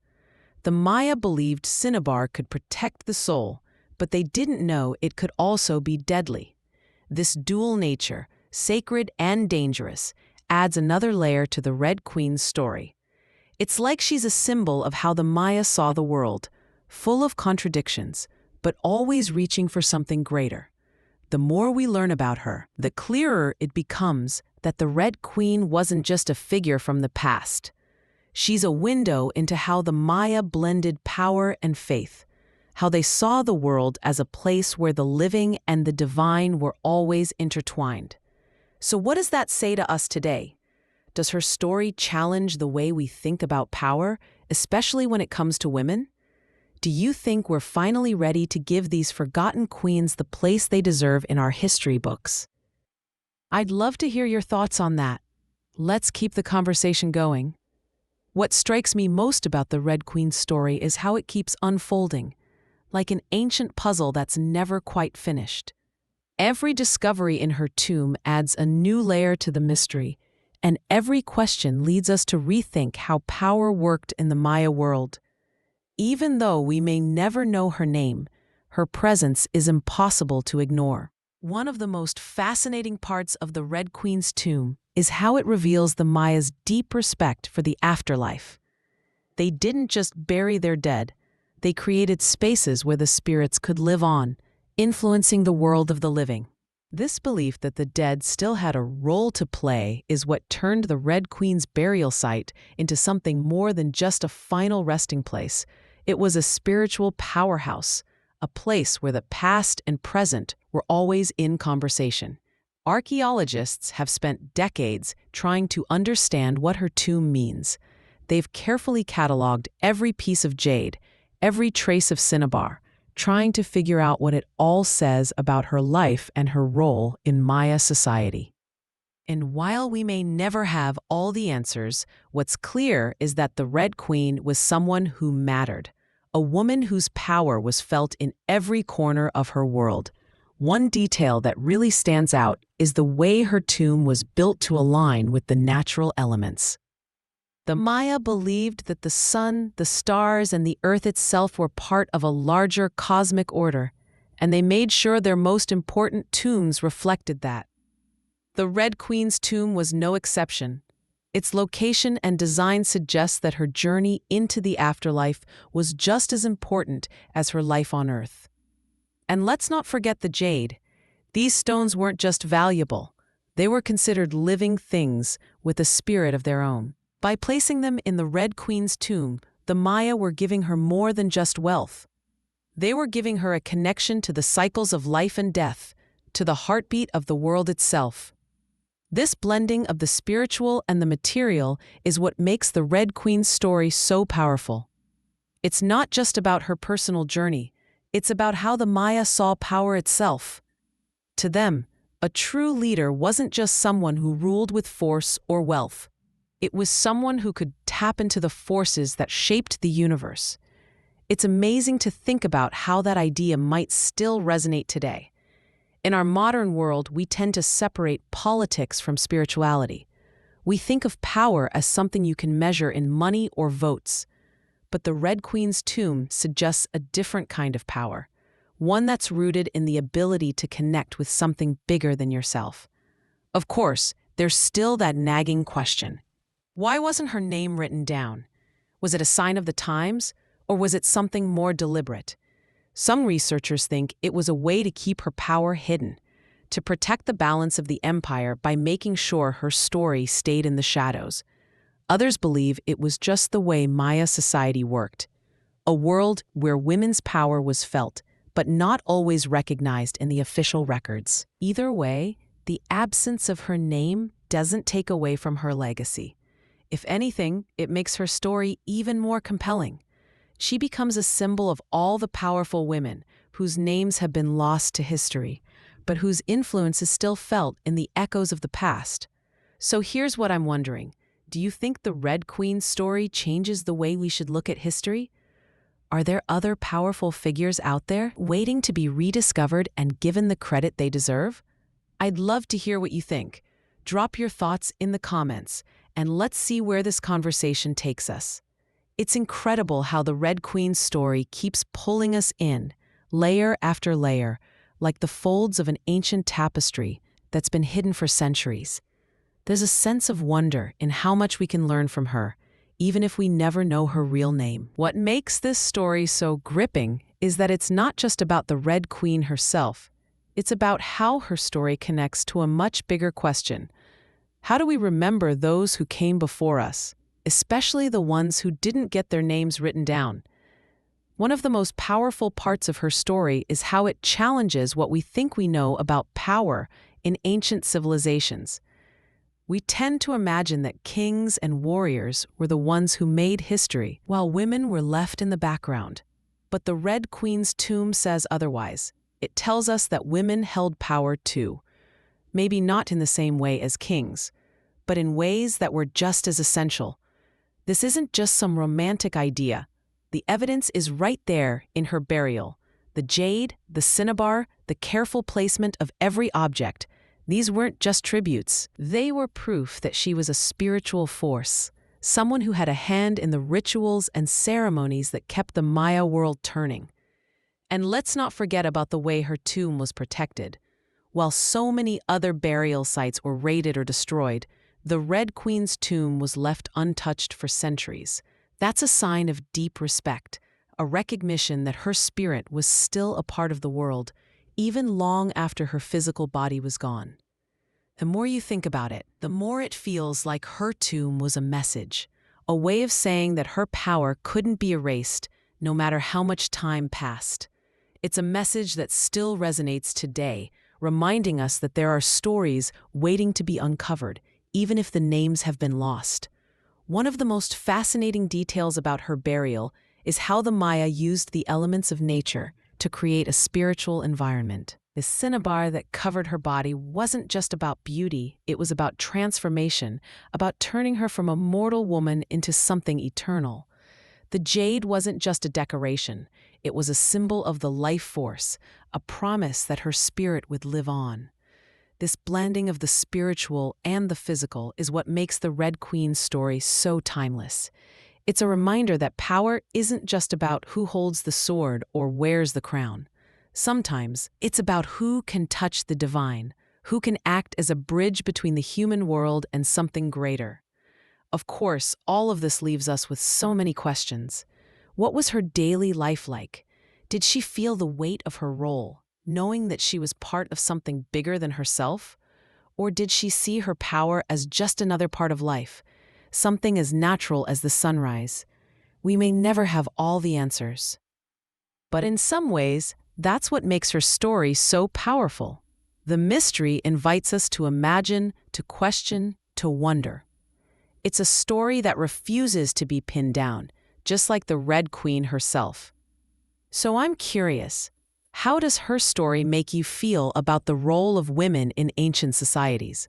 Speaker 1: The Maya believed cinnabar could protect the soul, but they didn't know it could also be deadly. This dual nature, sacred and dangerous, adds another layer to the Red Queen's story. It's like she's a symbol of how the Maya saw the world, full of contradictions, but always reaching for something greater. The more we learn about her, the clearer it becomes that the Red Queen wasn't just a figure from the past. She's a window into how the Maya blended power and faith, how they saw the world as a place where the living and the divine were always intertwined. So what does that say to us today? Does her story challenge the way we think about power, especially when it comes to women? Do you think we're finally ready to give these forgotten queens the place they deserve in our history books? I'd love to hear your thoughts on that. Let's keep the conversation going. What strikes me most about the Red Queen's story is how it keeps unfolding, like an ancient puzzle that's never quite finished. Every discovery in her tomb adds a new layer to the mystery, and every question leads us to rethink how power worked in the Maya world. Even though we may never know her name, her presence is impossible to ignore. One of the most fascinating parts of the Red Queen's tomb is how it reveals the Maya's deep respect for the afterlife. They didn't just bury their dead, they created spaces where the spirits could live on, influencing the world of the living. This belief that the dead still had a role to play is what turned the Red Queen's burial site into something more than just a final resting place. It was a spiritual powerhouse, a place where the past and present were always in conversation. Archaeologists have spent decades trying to understand what her tomb means. They've carefully cataloged every piece of jade, every trace of cinnabar, trying to figure out what it all says about her life and her role in Maya society. And while we may never have all the answers, what's clear is that the Red Queen was someone who mattered, a woman whose power was felt in every corner of her world. One detail that really stands out is the way her tomb was built to align with the natural elements. The Maya believed that the sun, the stars, and the earth itself were part of a larger cosmic order, and they made sure their most important tombs reflected that. The Red Queen's tomb was no exception. Its location and design suggest that her journey into the afterlife was just as important as her life on Earth. And let's not forget the jade. These stones weren't just valuable. They were considered living things with a spirit of their own. By placing them in the Red Queen's tomb, the Maya were giving her more than just wealth. They were giving her a connection to the cycles of life and death, to the heartbeat of the world itself. This blending of the spiritual and the material is what makes the Red Queen's story so powerful. It's not just about her personal journey, it's about how the Maya saw power itself. To them, A true leader wasn't just someone who ruled with force or wealth. It was someone who could tap into the forces that shaped the universe. It's amazing to think about how that idea might still resonate today. In our modern world, we tend to separate politics from spirituality. We think of power as something you can measure in money or votes. But the Red Queen's tomb suggests a different kind of power, one that's rooted in the ability to connect with something bigger than yourself. Of course, there's still that nagging question. Why wasn't her name written down? Was it a sign of the times, or was it something more deliberate? Some researchers think it was a way to keep her power hidden, to protect the balance of the empire by making sure her story stayed in the shadows. Others believe it was just the way Maya society worked, a world where women's power was felt, but not always recognized in the official records. Either way, the absence of her name doesn't take away from her legacy. If anything, it makes her story even more compelling. She becomes a symbol of all the powerful women whose names have been lost to history, but whose influence is still felt in the echoes of the past. So here's what I'm wondering. Do you think the Red Queen's story changes the way we should look at history? Are there other powerful figures out there waiting to be rediscovered and given the credit they deserve? I'd love to hear what you think. Drop your thoughts in the comments, and let's see where this conversation takes us. It's incredible how the Red Queen's story keeps pulling us in, layer after layer, like the folds of an ancient tapestry that's been hidden for centuries. There's a sense of wonder in how much we can learn from her, even if we never know her real name. What makes this story so gripping is that it's not just about the Red Queen herself. It's about how her story connects to a much bigger question. How do we remember those who came before us, especially the ones who didn't get their names written down? One of the most powerful parts of her story is how it challenges what we think we know about power in ancient civilizations. We tend to imagine that kings and warriors were the ones who made history, while women were left in the background. But the Red Queen's tomb says otherwise. It tells us that women held power too. Maybe not in the same way as kings, but in ways that were just as essential. This isn't just some romantic idea. The evidence is right there in her burial. The jade, the cinnabar, the careful placement of every object. These weren't just tributes. They were proof that she was a spiritual force, someone who had a hand in the rituals and ceremonies that kept the Maya world turning. And let's not forget about the way her tomb was protected. While so many other burial sites were raided or destroyed, the Red Queen's tomb was left untouched for centuries. That's a sign of deep respect, a recognition that her spirit was still a part of the world, even long after her physical body was gone. The more you think about it, the more it feels like her tomb was a message, a way of saying that her power couldn't be erased, no matter how much time passed. It's a message that still resonates today, reminding us that there are stories waiting to be uncovered, even if the names have been lost. One of the most fascinating details about her burial is how the Maya used the elements of nature to create a spiritual environment. The cinnabar that covered her body wasn't just about beauty, it was about transformation, about turning her from a mortal woman into something eternal. The jade wasn't just a decoration, it was a symbol of the life force, a promise that her spirit would live on. This blending of the spiritual and the physical is what makes the Red Queen's story so timeless. It's a reminder that power isn't just about who holds the sword or wears the crown. Sometimes it's about who can touch the divine, who can act as a bridge between the human world and something greater. Of course, all of this leaves us with so many questions. What was her daily life like? Did she feel the weight of her role, knowing that she was part of something bigger than herself? Or did she see her power as just another part of life, something as natural as the sunrise? We may never have all the answers. But in some ways, that's what makes her story so powerful. The mystery invites us to imagine, to question, to wonder. It's a story that refuses to be pinned down, just like the Red Queen herself. So I'm curious, How does her story make you feel about the role of women in ancient societies?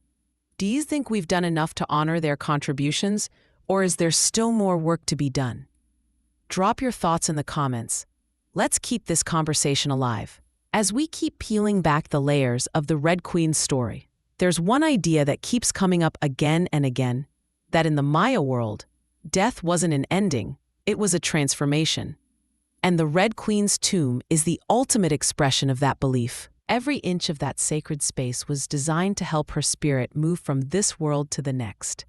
Speaker 1: Do you think we've done enough to honor their contributions, or is there still more work to be done? Drop your thoughts in the comments. Let's keep this conversation alive. As we keep peeling back the layers of the Red Queen's story, there's one idea that keeps coming up again and again, that in the Maya world, death wasn't an ending, it was a transformation. And the Red Queen's tomb is the ultimate expression of that belief. Every inch of that sacred space was designed to help her spirit move from this world to the next,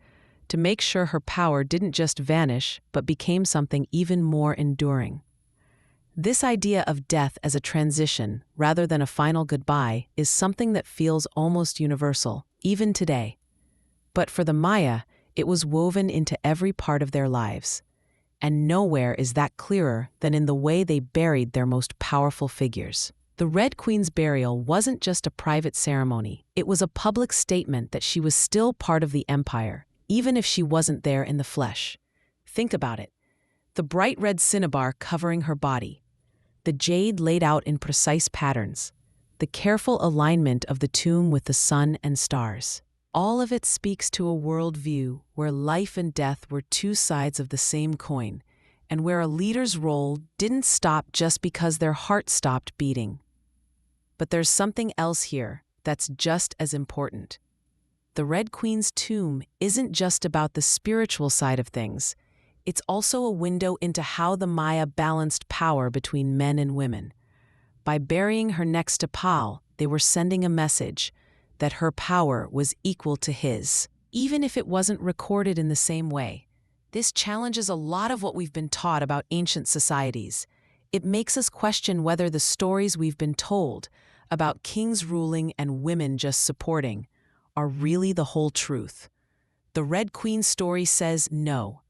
Speaker 1: to make sure her power didn't just vanish but became something even more enduring. This idea of death as a transition rather than a final goodbye is something that feels almost universal, even today. But for the Maya, it was woven into every part of their lives. And nowhere is that clearer than in the way they buried their most powerful figures. The Red Queen's burial wasn't just a private ceremony, it was a public statement that she was still part of the empire, even if she wasn't there in the flesh. Think about it. The bright red cinnabar covering her body, the jade laid out in precise patterns, the careful alignment of the tomb with the sun and stars. All of it speaks to a worldview where life and death were two sides of the same coin, and where a leader's role didn't stop just because their heart stopped beating. But there's something else here that's just as important. The Red Queen's tomb isn't just about the spiritual side of things. It's also a window into how the Maya balanced power between men and women. By burying her next to Pal, they were sending a message that her power was equal to his, even if it wasn't recorded in the same way. This challenges a lot of what we've been taught about ancient societies. It makes us question whether the stories we've been told about kings ruling and women just supporting are really the whole truth. The Red Queen story says no.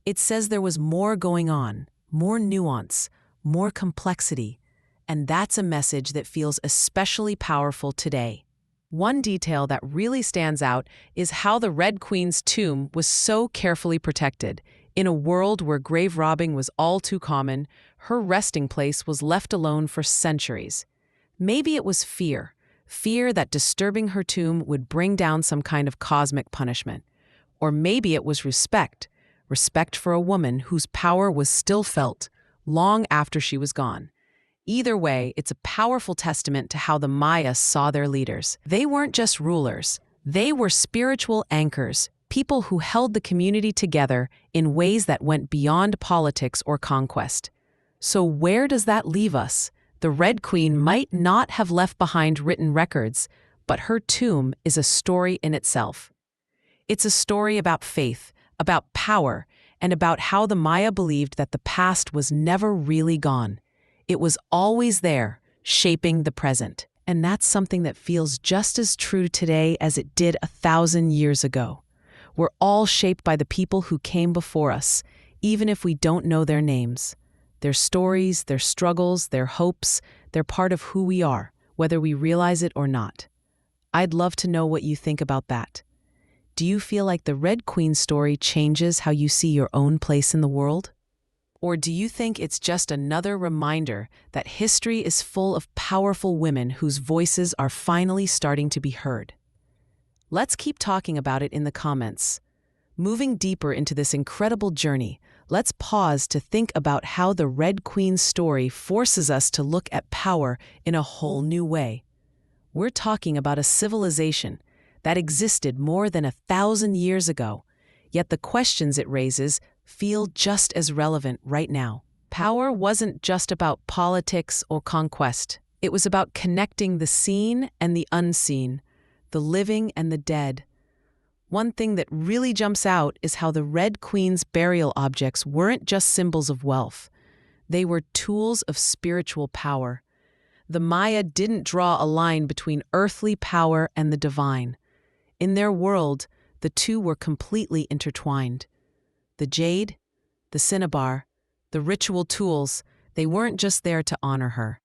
Speaker 1: It says there was more going on, more nuance, more complexity, and that's a message that feels especially powerful today. One detail that really stands out is how the Red Queen's tomb was so carefully protected. In a world where grave robbing was all too common, her resting place was left alone for centuries. Maybe it was fear that disturbing her tomb would bring down some kind of cosmic punishment. Or maybe it was respect for a woman whose power was still felt long after she was gone. Either way, it's a powerful testament to how the Maya saw their leaders. They weren't just rulers. They were spiritual anchors, people who held the community together in ways that went beyond politics or conquest. So where does that leave us? The Red Queen might not have left behind written records, but her tomb is a story in itself. It's a story about faith, about power, and about how the Maya believed that the past was never really gone. It was always there, shaping the present. And that's something that feels just as true today as it did 1,000 years ago. We're all shaped by the people who came before us, even if we don't know their names. Their stories, their struggles, their hopes, they're part of who we are, whether we realize it or not. I'd love to know what you think about that. Do you feel like the Red Queen story changes how you see your own place in the world? Or do you think it's just another reminder that history is full of powerful women whose voices are finally starting to be heard? Let's keep talking about it in the comments. Moving deeper into this incredible journey, let's pause to think about how the Red Queen's story forces us to look at power in a whole new way. We're talking about a civilization that existed more than 1,000 years ago, yet the questions it raises feel just as relevant right now. Power wasn't just about politics or conquest. It was about connecting the seen and the unseen, the living and the dead. One thing that really jumps out is how the Red Queen's burial objects weren't just symbols of wealth. They were tools of spiritual power. The Maya didn't draw a line between earthly power and the divine. In their world, the two were completely intertwined. The jade, the cinnabar, the ritual tools, they weren't just there to honor her.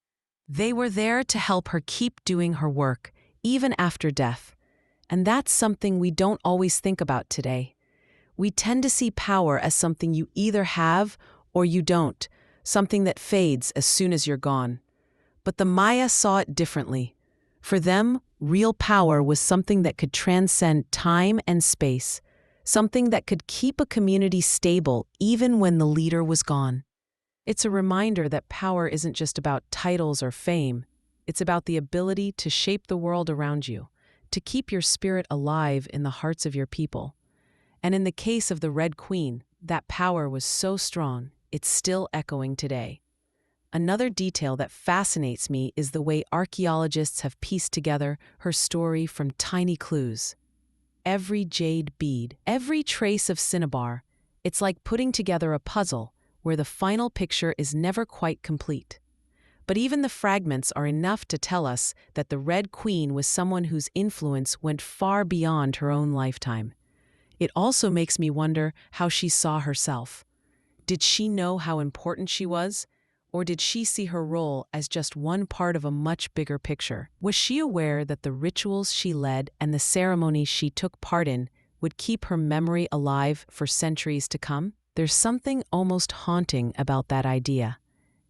Speaker 1: They were there to help her keep doing her work, even after death. And that's something we don't always think about today. We tend to see power as something you either have or you don't, something that fades as soon as you're gone. But the Maya saw it differently. For them, real power was something that could transcend time and space, something that could keep a community stable even when the leader was gone. It's a reminder that power isn't just about titles or fame. It's about the ability to shape the world around you, to keep your spirit alive in the hearts of your people. And in the case of the Red Queen, that power was so strong, it's still echoing today. Another detail that fascinates me is the way archaeologists have pieced together her story from tiny clues. Every jade bead, every trace of cinnabar, it's like putting together a puzzle where the final picture is never quite complete. But even the fragments are enough to tell us that the Red Queen was someone whose influence went far beyond her own lifetime. It also makes me wonder how she saw herself. Did she know how important she was? Or did she see her role as just one part of a much bigger picture? Was she aware that the rituals she led and the ceremonies she took part in would keep her memory alive for centuries to come? There's something almost haunting about that idea.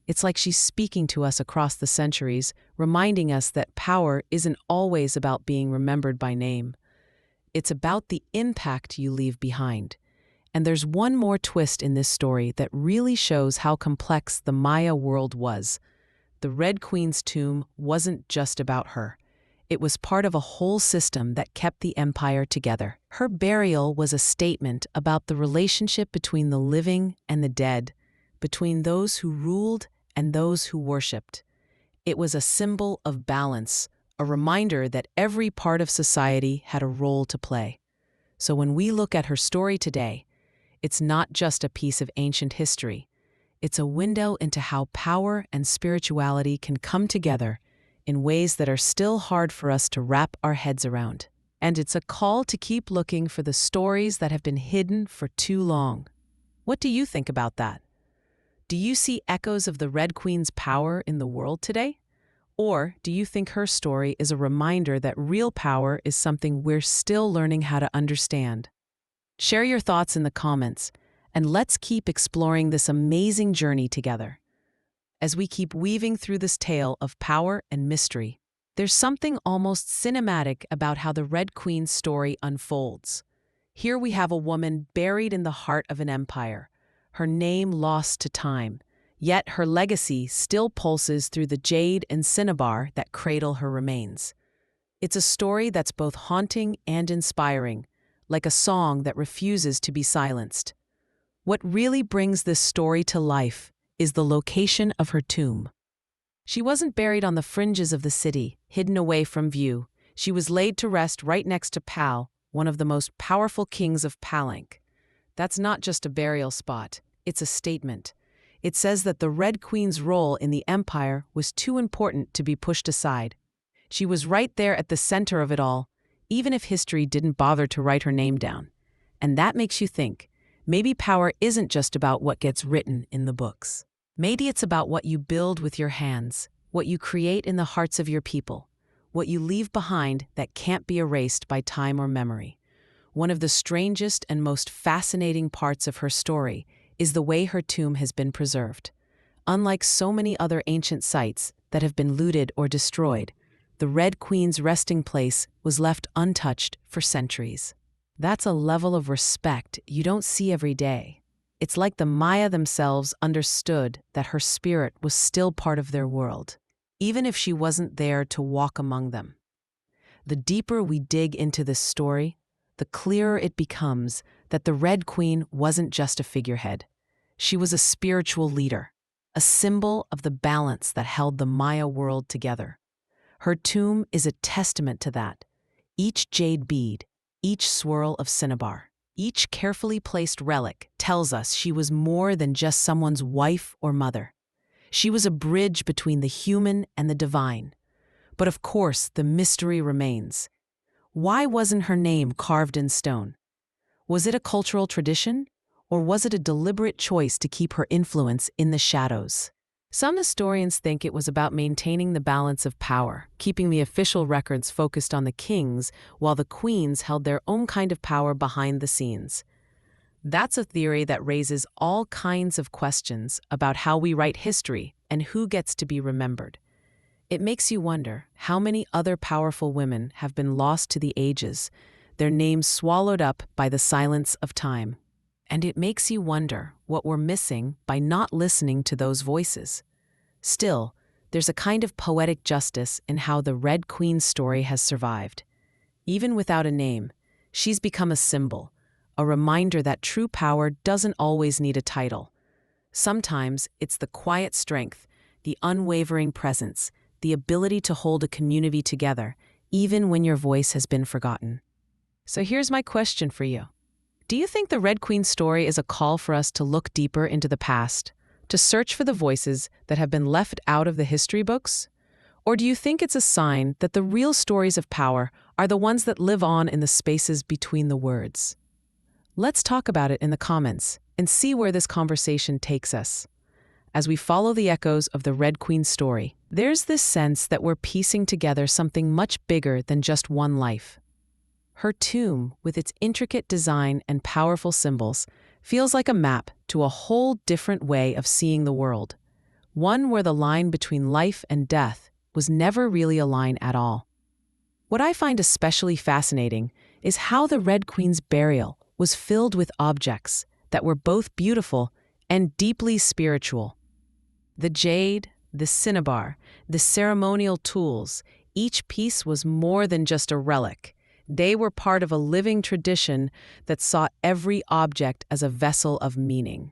Speaker 1: It's like she's speaking to us across the centuries, reminding us that power isn't always about being remembered by name. It's about the impact you leave behind. And there's one more twist in this story that really shows how complex the Maya world was. The Red Queen's tomb wasn't just about her. It was part of a whole system that kept the empire together. Her burial was a statement about the relationship between the living and the dead, between those who ruled and those who worshipped. It was a symbol of balance, a reminder that every part of society had a role to play. So when we look at her story today, it's not just a piece of ancient history. It's a window into how power and spirituality can come together in ways that are still hard for us to wrap our heads around. And it's a call to keep looking for the stories that have been hidden for too long. What do you think about that? Do you see echoes of the Red Queen's power in the world today? Or do you think her story is a reminder that real power is something we're still learning how to understand? Share your thoughts in the comments, and let's keep exploring this amazing journey together. As we keep weaving through this tale of power and mystery, there's something almost cinematic about how the Red Queen's story unfolds. Here we have a woman buried in the heart of an empire, her name lost to time, yet her legacy still pulses through the jade and cinnabar that cradle her remains. It's a story that's both haunting and inspiring, like a song that refuses to be silenced. What really brings this story to life is the location of her tomb. She wasn't buried on the fringes of the city, hidden away from view. She was laid to rest right next to Pal, one of the most powerful kings of Palanque. That's not just a burial spot, it's a statement. It says that the Red Queen's role in the empire was too important to be pushed aside. She was right there at the center of it all, even if history didn't bother to write her name down. And that makes you think, maybe power isn't just about what gets written in the books. Maybe it's about what you build with your hands, what you create in the hearts of your people, what you leave behind that can't be erased by time or memory. One of the strangest and most fascinating parts of her story is the way her tomb has been preserved. Unlike so many other ancient sites that have been looted or destroyed, the Red Queen's resting place was left untouched for centuries. That's a level of respect you don't see every day. It's like the Maya themselves understood that her spirit was still part of their world, even if she wasn't there to walk among them. The deeper we dig into this story, the clearer it becomes that the Red Queen wasn't just a figurehead. She was a spiritual leader, a symbol of the balance that held the Maya world together. Her tomb is a testament to that. Each jade bead, each swirl of cinnabar, each carefully placed relic tells us she was more than just someone's wife or mother. She was a bridge between the human and the divine. But of course, the mystery remains. Why wasn't her name carved in stone? Was it a cultural tradition, or was it a deliberate choice to keep her influence in the shadows? Some historians think it was about maintaining the balance of power, keeping the official records focused on the kings while the queens held their own kind of power behind the scenes. That's a theory that raises all kinds of questions about how we write history and who gets to be remembered. It makes you wonder how many other powerful women have been lost to the ages, their names swallowed up by the silence of time. And it makes you wonder what we're missing by not listening to those voices. Still, there's a kind of poetic justice in how the Red Queen's story has survived. Even without a name, she's become a symbol, a reminder that true power doesn't always need a title. Sometimes it's the quiet strength, the unwavering presence, the ability to hold a community together, even when your voice has been forgotten. So here's my question for you. Do you think the Red Queen's story is a call for us to look deeper into the past, to search for the voices that have been left out of the history books? Or do you think it's a sign that the real stories of power are the ones that live on in the spaces between the words? Let's talk about it in the comments and see where this conversation takes us. As we follow the echoes of the Red Queen's story, there's this sense that we're piecing together something much bigger than just one life. Her tomb, with its intricate design and powerful symbols, feels like a map to a whole different way of seeing the world. One where the line between life and death was never really a line at all. What I find especially fascinating is how the Red Queen's burial was filled with objects that were both beautiful and deeply spiritual. The jade, the cinnabar, the ceremonial tools, each piece was more than just a relic. They were part of a living tradition that saw every object as a vessel of meaning.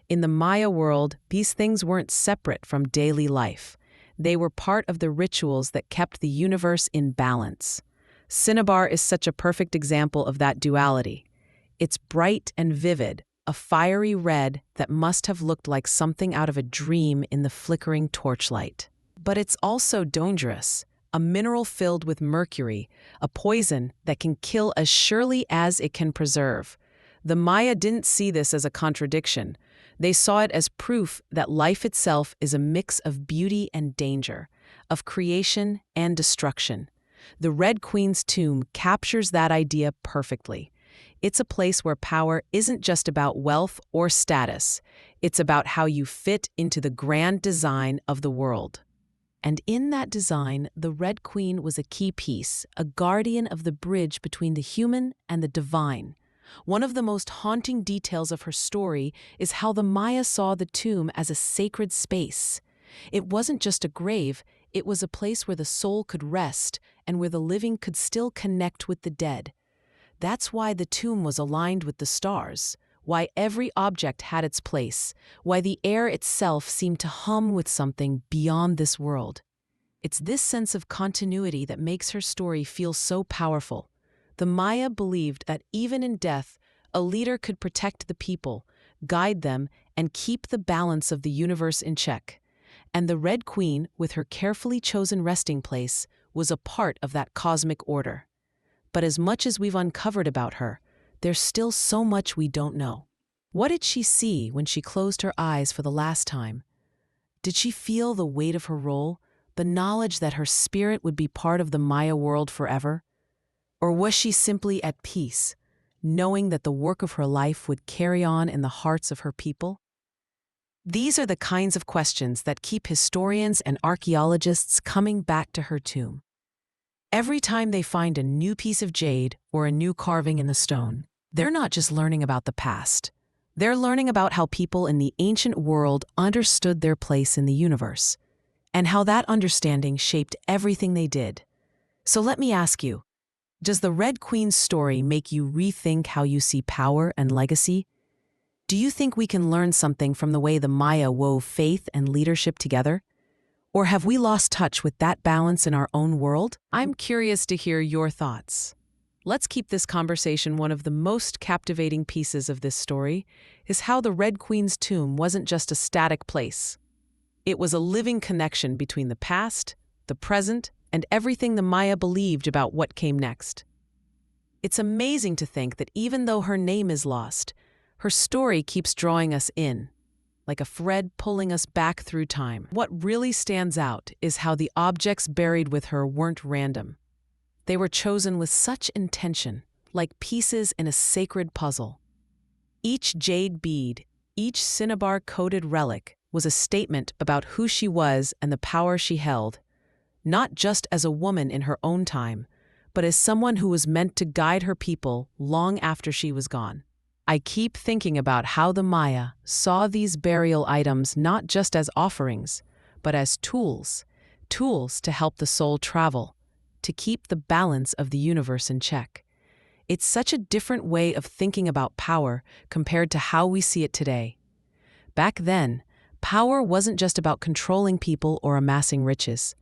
Speaker 1: In the Maya world, these things weren't separate from daily life. They were part of the rituals that kept the universe in balance. Cinnabar is such a perfect example of that duality. It's bright and vivid, a fiery red that must have looked like something out of a dream in the flickering torchlight. But it's also dangerous. A mineral filled with mercury, a poison that can kill as surely as it can preserve. The Maya didn't see this as a contradiction. They saw it as proof that life itself is a mix of beauty and danger, of creation and destruction. The Red Queen's tomb captures that idea perfectly. It's a place where power isn't just about wealth or status. It's about how you fit into the grand design of the world. And in that design, the Red Queen was a key piece, a guardian of the bridge between the human and the divine. One of the most haunting details of her story is how the Maya saw the tomb as a sacred space. It wasn't just a grave, it was a place where the soul could rest and where the living could still connect with the dead. That's why the tomb was aligned with the stars, why every object had its place, why the air itself seemed to hum with something beyond this world. It's this sense of continuity that makes her story feel so powerful. The Maya believed that even in death, a leader could protect the people, guide them, and keep the balance of the universe in check. And the Red Queen, with her carefully chosen resting place, was a part of that cosmic order. But as much as we've uncovered about her, there's still so much we don't know. What did she see when she closed her eyes for the last time? Did she feel the weight of her role, the knowledge that her spirit would be part of the Maya world forever? Or was she simply at peace, knowing that the work of her life would carry on in the hearts of her people? These are the kinds of questions that keep historians and archaeologists coming back to her tomb. Every time they find a new piece of jade or a new carving in the stone, they're not just learning about the past. They're learning about how people in the ancient world understood their place in the universe, and how that understanding shaped everything they did. So let me ask you, does the Red Queen's story make you rethink how you see power and legacy? Do you think we can learn something from the way the Maya wove faith and leadership together? Or have we lost touch with that balance in our own world? I'm curious to hear your thoughts. Let's keep this conversation. One of the most captivating pieces of this story is how the Red Queen's tomb wasn't just a static place. It was a living connection between the past, the present, and everything the Maya believed about what came next. It's amazing to think that even though her name is lost, her story keeps drawing us in, like a thread pulling us back through time. What really stands out is how the objects buried with her weren't random. They were chosen with such intention, like pieces in a sacred puzzle. Each jade bead, each cinnabar-coated relic was a statement about who she was and the power she held. not just as a woman in her own time, but as someone who was meant to guide her people long after she was gone. I keep thinking about how the Maya saw these burial items not just as offerings, but as tools to help the soul travel, to keep the balance of the universe in check. It's such a different way of thinking about power compared to how we see it today. Back then, power wasn't just about controlling people or amassing riches.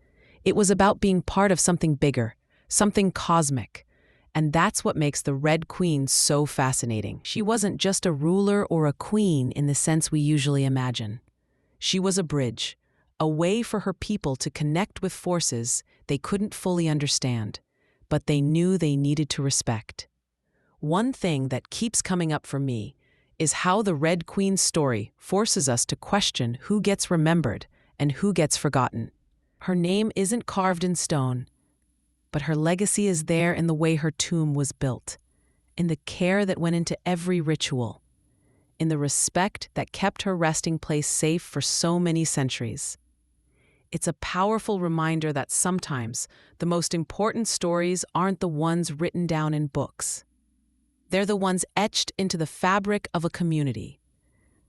Speaker 1: It was about being part of something bigger, something cosmic. And that's what makes the Red Queen so fascinating. She wasn't just a ruler or a queen in the sense we usually imagine. She was a bridge, a way for her people to connect with forces they couldn't fully understand, but they knew they needed to respect. One thing that keeps coming up for me is how the Red Queen's story forces us to question who gets remembered and who gets forgotten. Her name isn't carved in stone, but her legacy is there in the way her tomb was built, in the care that went into every ritual, in the respect that kept her resting place safe for so many centuries. It's a powerful reminder that sometimes the most important stories aren't the ones written down in books. They're the ones etched into the fabric of a community,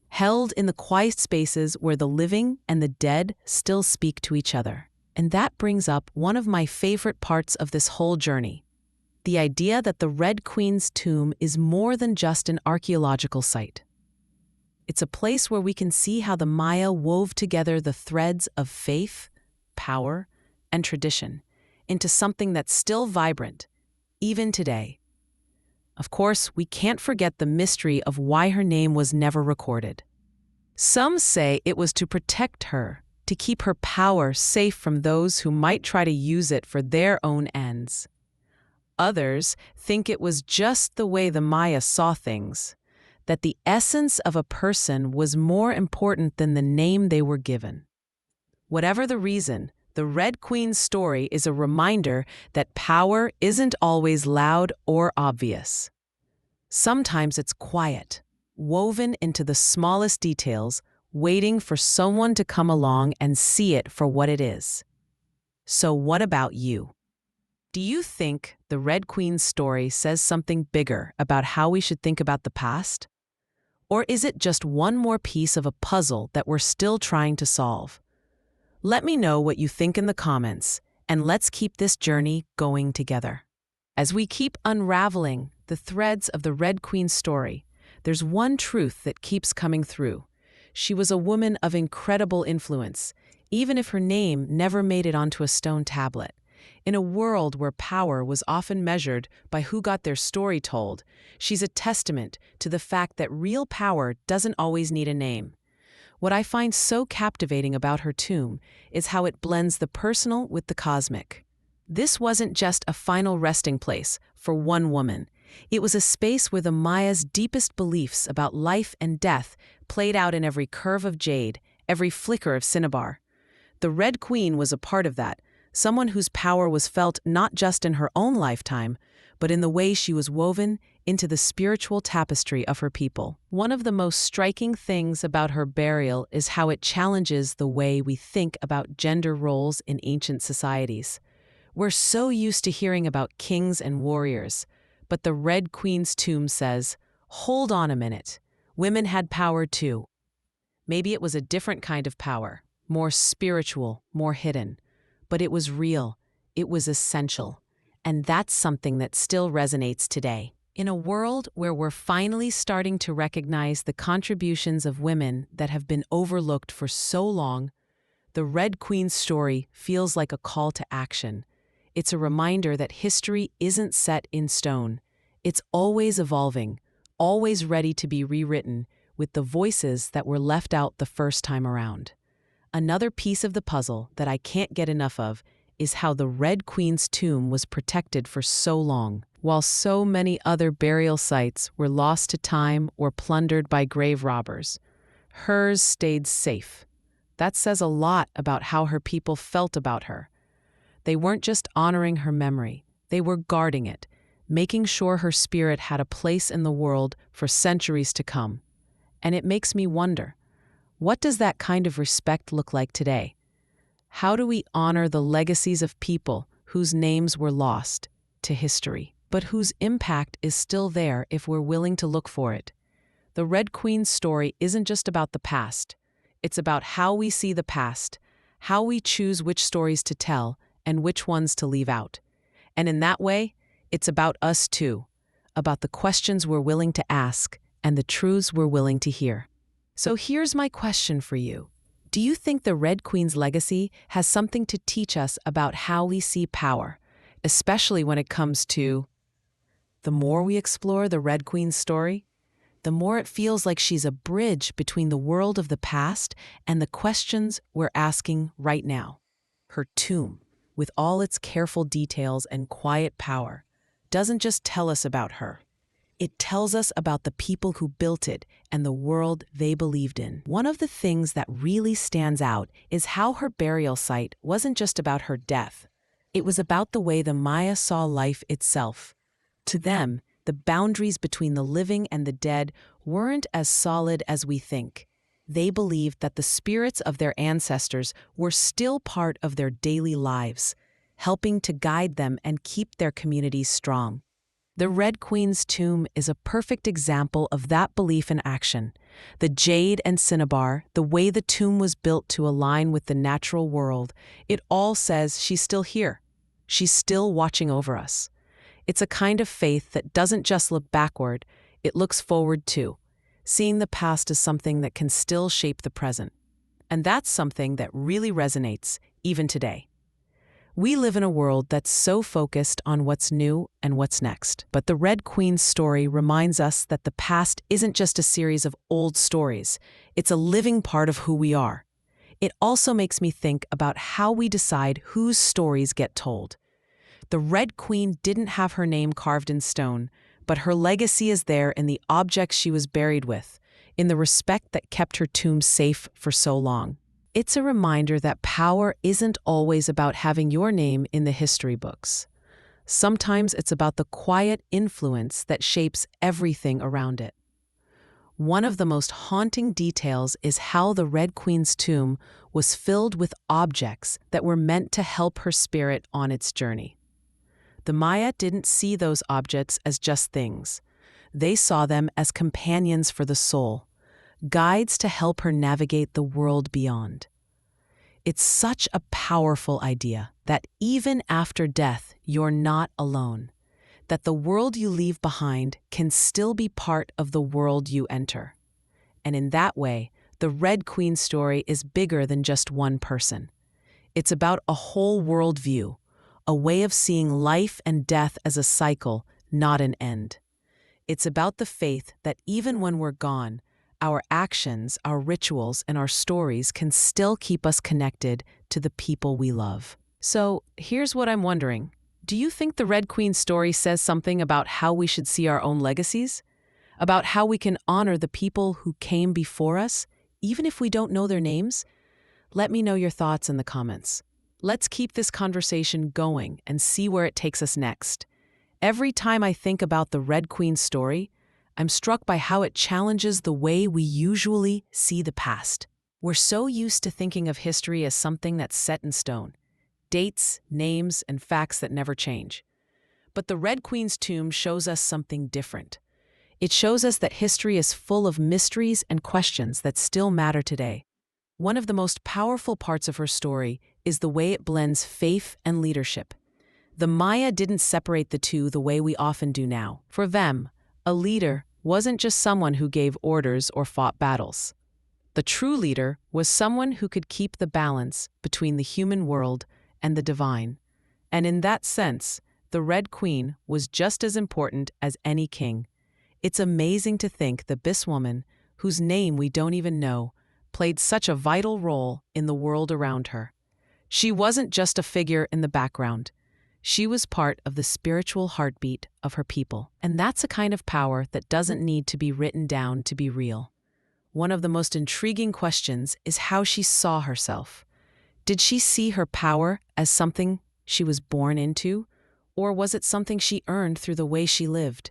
Speaker 1: held in the quiet spaces where the living and the dead still speak to each other. And that brings up one of my favorite parts of this whole journey, the idea that the Red Queen's tomb is more than just an archaeological site. It's a place where we can see how the Maya wove together the threads of faith, power, and tradition into something that's still vibrant, even today. Of course, we can't forget the mystery of why her name was never recorded. Some say it was to protect her, to keep her power safe from those who might try to use it for their own ends. Others think it was just the way the Maya saw things, that the essence of a person was more important than the name they were given. Whatever the reason, the Red Queen's story is a reminder that power isn't always loud or obvious. Sometimes it's quiet, woven into the smallest details, waiting for someone to come along and see it for what it is. So what about you? Do you think the Red Queen's story says something bigger about how we should think about the past? Or is it just one more piece of a puzzle that we're still trying to solve? Let me know what you think in the comments, and let's keep this journey going together. As we keep unraveling the threads of the Red Queen's story, there's one truth that keeps coming through. She was a woman of incredible influence, even if her name never made it onto a stone tablet. In a world where power was often measured by who got their story told, she's a testament to the fact that real power doesn't always need a name. What I find so captivating about her tomb is how it blends the personal with the cosmic. This wasn't just a final resting place for one woman. It was a space where the Maya's deepest beliefs about life and death played out in every curve of jade, every flicker of cinnabar. The Red Queen was a part of that, someone whose power was felt not just in her own lifetime, but in the way she was woven into the spiritual tapestry of her people. One of the most striking things about her burial is how it challenges the way we think about gender roles in ancient societies. We're so used to hearing about kings and warriors, but the Red Queen's tomb says, hold on a minute, women had power too. Maybe it was a different kind of power, more spiritual, more hidden, but it was real, it was essential, and that's something that still resonates today. In a world where we're finally starting to recognize the contributions of women that have been overlooked for so long, the Red Queen's story feels like a call to action. It's a reminder that history isn't set in stone. It's always evolving, always ready to be rewritten with the voices that were left out the first time around. Another piece of the puzzle that I can't get enough of is how the Red Queen's tomb was protected for so long. While so many other burial sites were lost to time or plundered by grave robbers, hers stayed safe. That says a lot about how her people felt about her. They weren't just honoring her memory, they were guarding it, making sure her spirit had a place in the world for centuries to come. And it makes me wonder, what does that kind of respect look like today? How do we honor the legacies of people whose names were lost to history, but whose impact is still there if we're willing to look for it? The Red Queen's story isn't just about the past. It's about how we see the past, how we choose which stories to tell, and which ones to leave out. And in that way, it's about us too, about the questions we're willing to ask and the truths we're willing to hear. So here's my question for you. Do you think the Red Queen's legacy has something to teach us about how we see power, especially when it comes to the more we explore the Red Queen's story, the more it feels like she's a bridge between the world of the past and the questions we're asking right now. Her tomb, with all its careful details and quiet power, doesn't just tell us about her. It tells us about the people who built it and the world they believed in. One of the things that really stands out is how her burial site wasn't just about her death. It was about the way the Maya saw life itself. To them, the boundaries between the living and the dead weren't as solid as we think. They believed that the spirits of their ancestors were still part of their daily lives, helping to guide them and keep their communities strong. The Red Queen's tomb is a perfect example of that belief in action. The jade and cinnabar, the way the tomb was built to align with the natural world, it all says she's still here. She's still watching over us. It's a kind of faith that doesn't just look backward, it looks forward too, seeing the past as something that can still shape the present. And that's something that really resonates, even today. We live in a world that's so focused on what's new and what's next. But the Red Queen's story reminds us that the past isn't just a series of old stories. It's a living part of who we are. It also makes me think about how we decide whose stories get told. The Red Queen didn't have her name carved in stone, but her legacy is there in the objects she was buried with, in the respect that kept her tomb safe for so long. It's a reminder that power isn't always about having your name in the history books. Sometimes it's about the quiet influence that shapes everything around it. One of the most haunting details is how the Red Queen's tomb was filled with objects that were meant to help her spirit on its journey. The Maya didn't see those objects as just things. They saw them as companions for the soul, guides to help her navigate the world beyond. It's such a powerful idea that even after death, you're not alone, that the world you leave behind can still be part of the world you enter. And in that way, the Red Queen story is bigger than just one person. It's about a whole worldview, a way of seeing life and death as a cycle, not an end. It's about the faith that even when we're gone, our actions, our rituals, and our stories can still keep us connected to the people we love. So here's what I'm wondering. Do you think the Red Queen story says something about how we should see our own legacies? About how we can honor the people who came before us, even if we don't know their names? Let me know your thoughts in the comments. Let's keep this conversation going and see where it takes us next. Every time I think about the Red Queen story, I'm struck by how it challenges the way we usually see the past. We're so used to thinking of history as something that's set in stone. Dates, names, and facts that never change. But the Red Queen's tomb shows us something different. It shows us that history is full of mysteries and questions that still matter today. One of the most powerful parts of her story is the way it blends faith and leadership. The Maya didn't separate the two the way we often do now. For them, a leader wasn't just someone who gave orders or fought battles. The true leader was someone who could keep the balance between the human world and the divine. And in that sense, the Red Queen was just as important as any king. It's amazing to think that this woman, whose name we don't even know, played such a vital role in the world around her. She wasn't just a figure in the background. She was part of the spiritual heartbeat of her people. And that's a kind of power that doesn't need to be written down to be real. One of the most intriguing questions is how she saw herself. Did she see her power as something she was born into, or was it something she earned through the way she lived?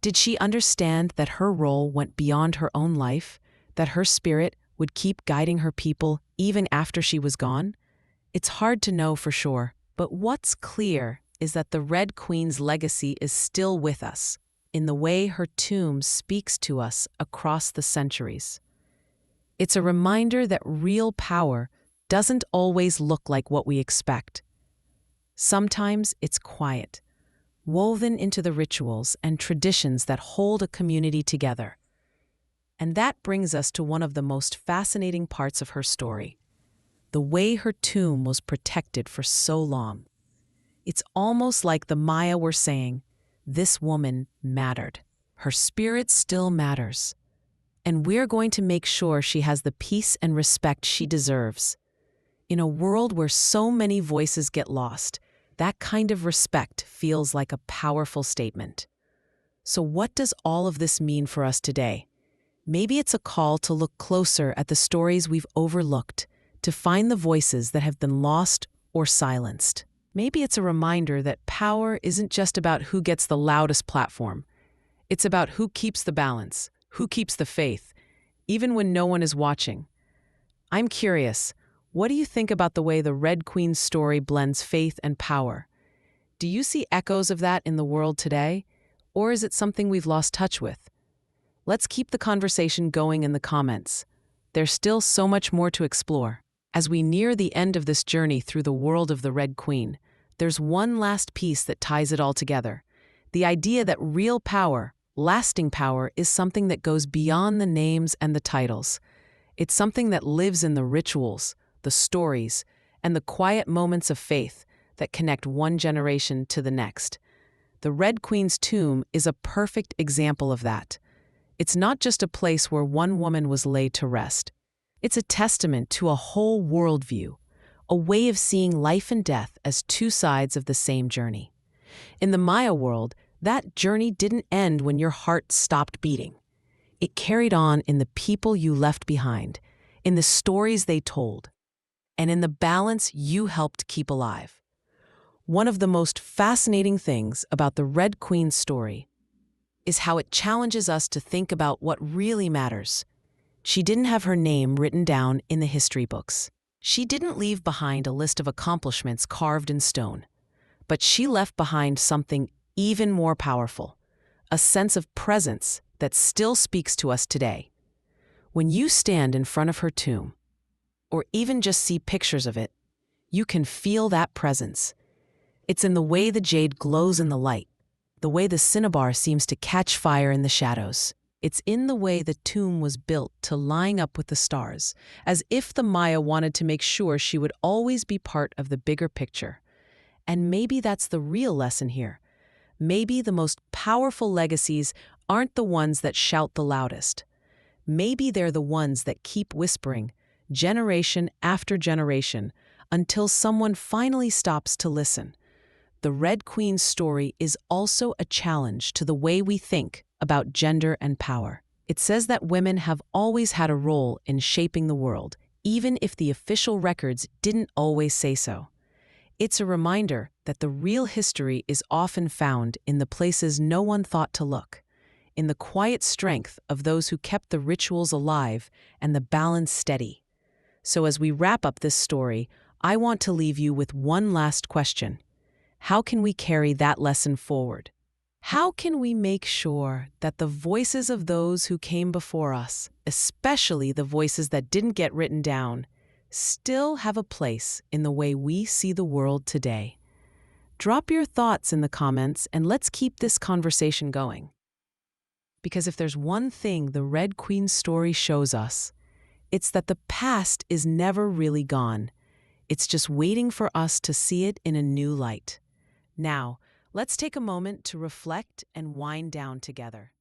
Speaker 1: Did she understand that her role went beyond her own life, that her spirit would keep guiding her people even after she was gone? It's hard to know for sure, but what's clear is that the Red Queen's legacy is still with us, in the way her tomb speaks to us across the centuries. It's a reminder that real power doesn't always look like what we expect. Sometimes it's quiet, woven into the rituals and traditions that hold a community together. And that brings us to one of the most fascinating parts of her story: the way her tomb was protected for so long. It's almost like the Maya were saying, this woman mattered. Her spirit still matters. And we're going to make sure she has the peace and respect she deserves. In a world where so many voices get lost, that kind of respect feels like a powerful statement. So what does all of this mean for us today? Maybe it's a call to look closer at the stories we've overlooked, to find the voices that have been lost or silenced. Maybe it's a reminder that power isn't just about who gets the loudest platform. It's about who keeps the balance, who keeps the faith, even when no one is watching. I'm curious, what do you think about the way the Red Queen's story blends faith and power? Do you see echoes of that in the world today, or is it something we've lost touch with? Let's keep the conversation going in the comments. There's still so much more to explore. As we near the end of this journey through the world of the Red Queen, there's one last piece that ties it all together: the idea that real power, lasting power, is something that goes beyond the names and the titles. It's something that lives in the rituals, the stories, and the quiet moments of faith that connect one generation to the next. The Red Queen's tomb is a perfect example of that. It's not just a place where one woman was laid to rest. It's a testament to a whole worldview, a way of seeing life and death as two sides of the same journey. In the Maya world, that journey didn't end when your heart stopped beating. It carried on in the people you left behind, in the stories they told, and in the balance you helped keep alive. One of the most fascinating things about the Red Queen's story is how it challenges us to think about what really matters. She didn't have her name written down in the history books. She didn't leave behind a list of accomplishments carved in stone. But she left behind something even more powerful: a sense of presence that still speaks to us today. When you stand in front of her tomb, or even just see pictures of it, you can feel that presence. It's in the way the jade glows in the light, the way the cinnabar seems to catch fire in the shadows. It's in the way the tomb was built to line up with the stars, as if the Maya wanted to make sure she would always be part of the bigger picture. And maybe that's the real lesson here. Maybe the most powerful legacies aren't the ones that shout the loudest. Maybe they're the ones that keep whispering, generation after generation, until someone finally stops to listen. The Red Queen's story is also a challenge to the way we think about gender and power. It says that women have always had a role in shaping the world, even if the official records didn't always say so. It's a reminder that the real history is often found in the places no one thought to look, in the quiet strength of those who kept the rituals alive and the balance steady. So as we wrap up this story, I want to leave you with one last question. How can we carry that lesson forward? How can we make sure that the voices of those who came before us, especially the voices that didn't get written down, still have a place in the way we see the world today? Drop your thoughts in the comments and let's keep this conversation going. Because if there's one thing the Red Queen's story shows us, it's that the past is never really gone. It's just waiting for us to see it in a new light. Now, let's take a moment to reflect and wind down together.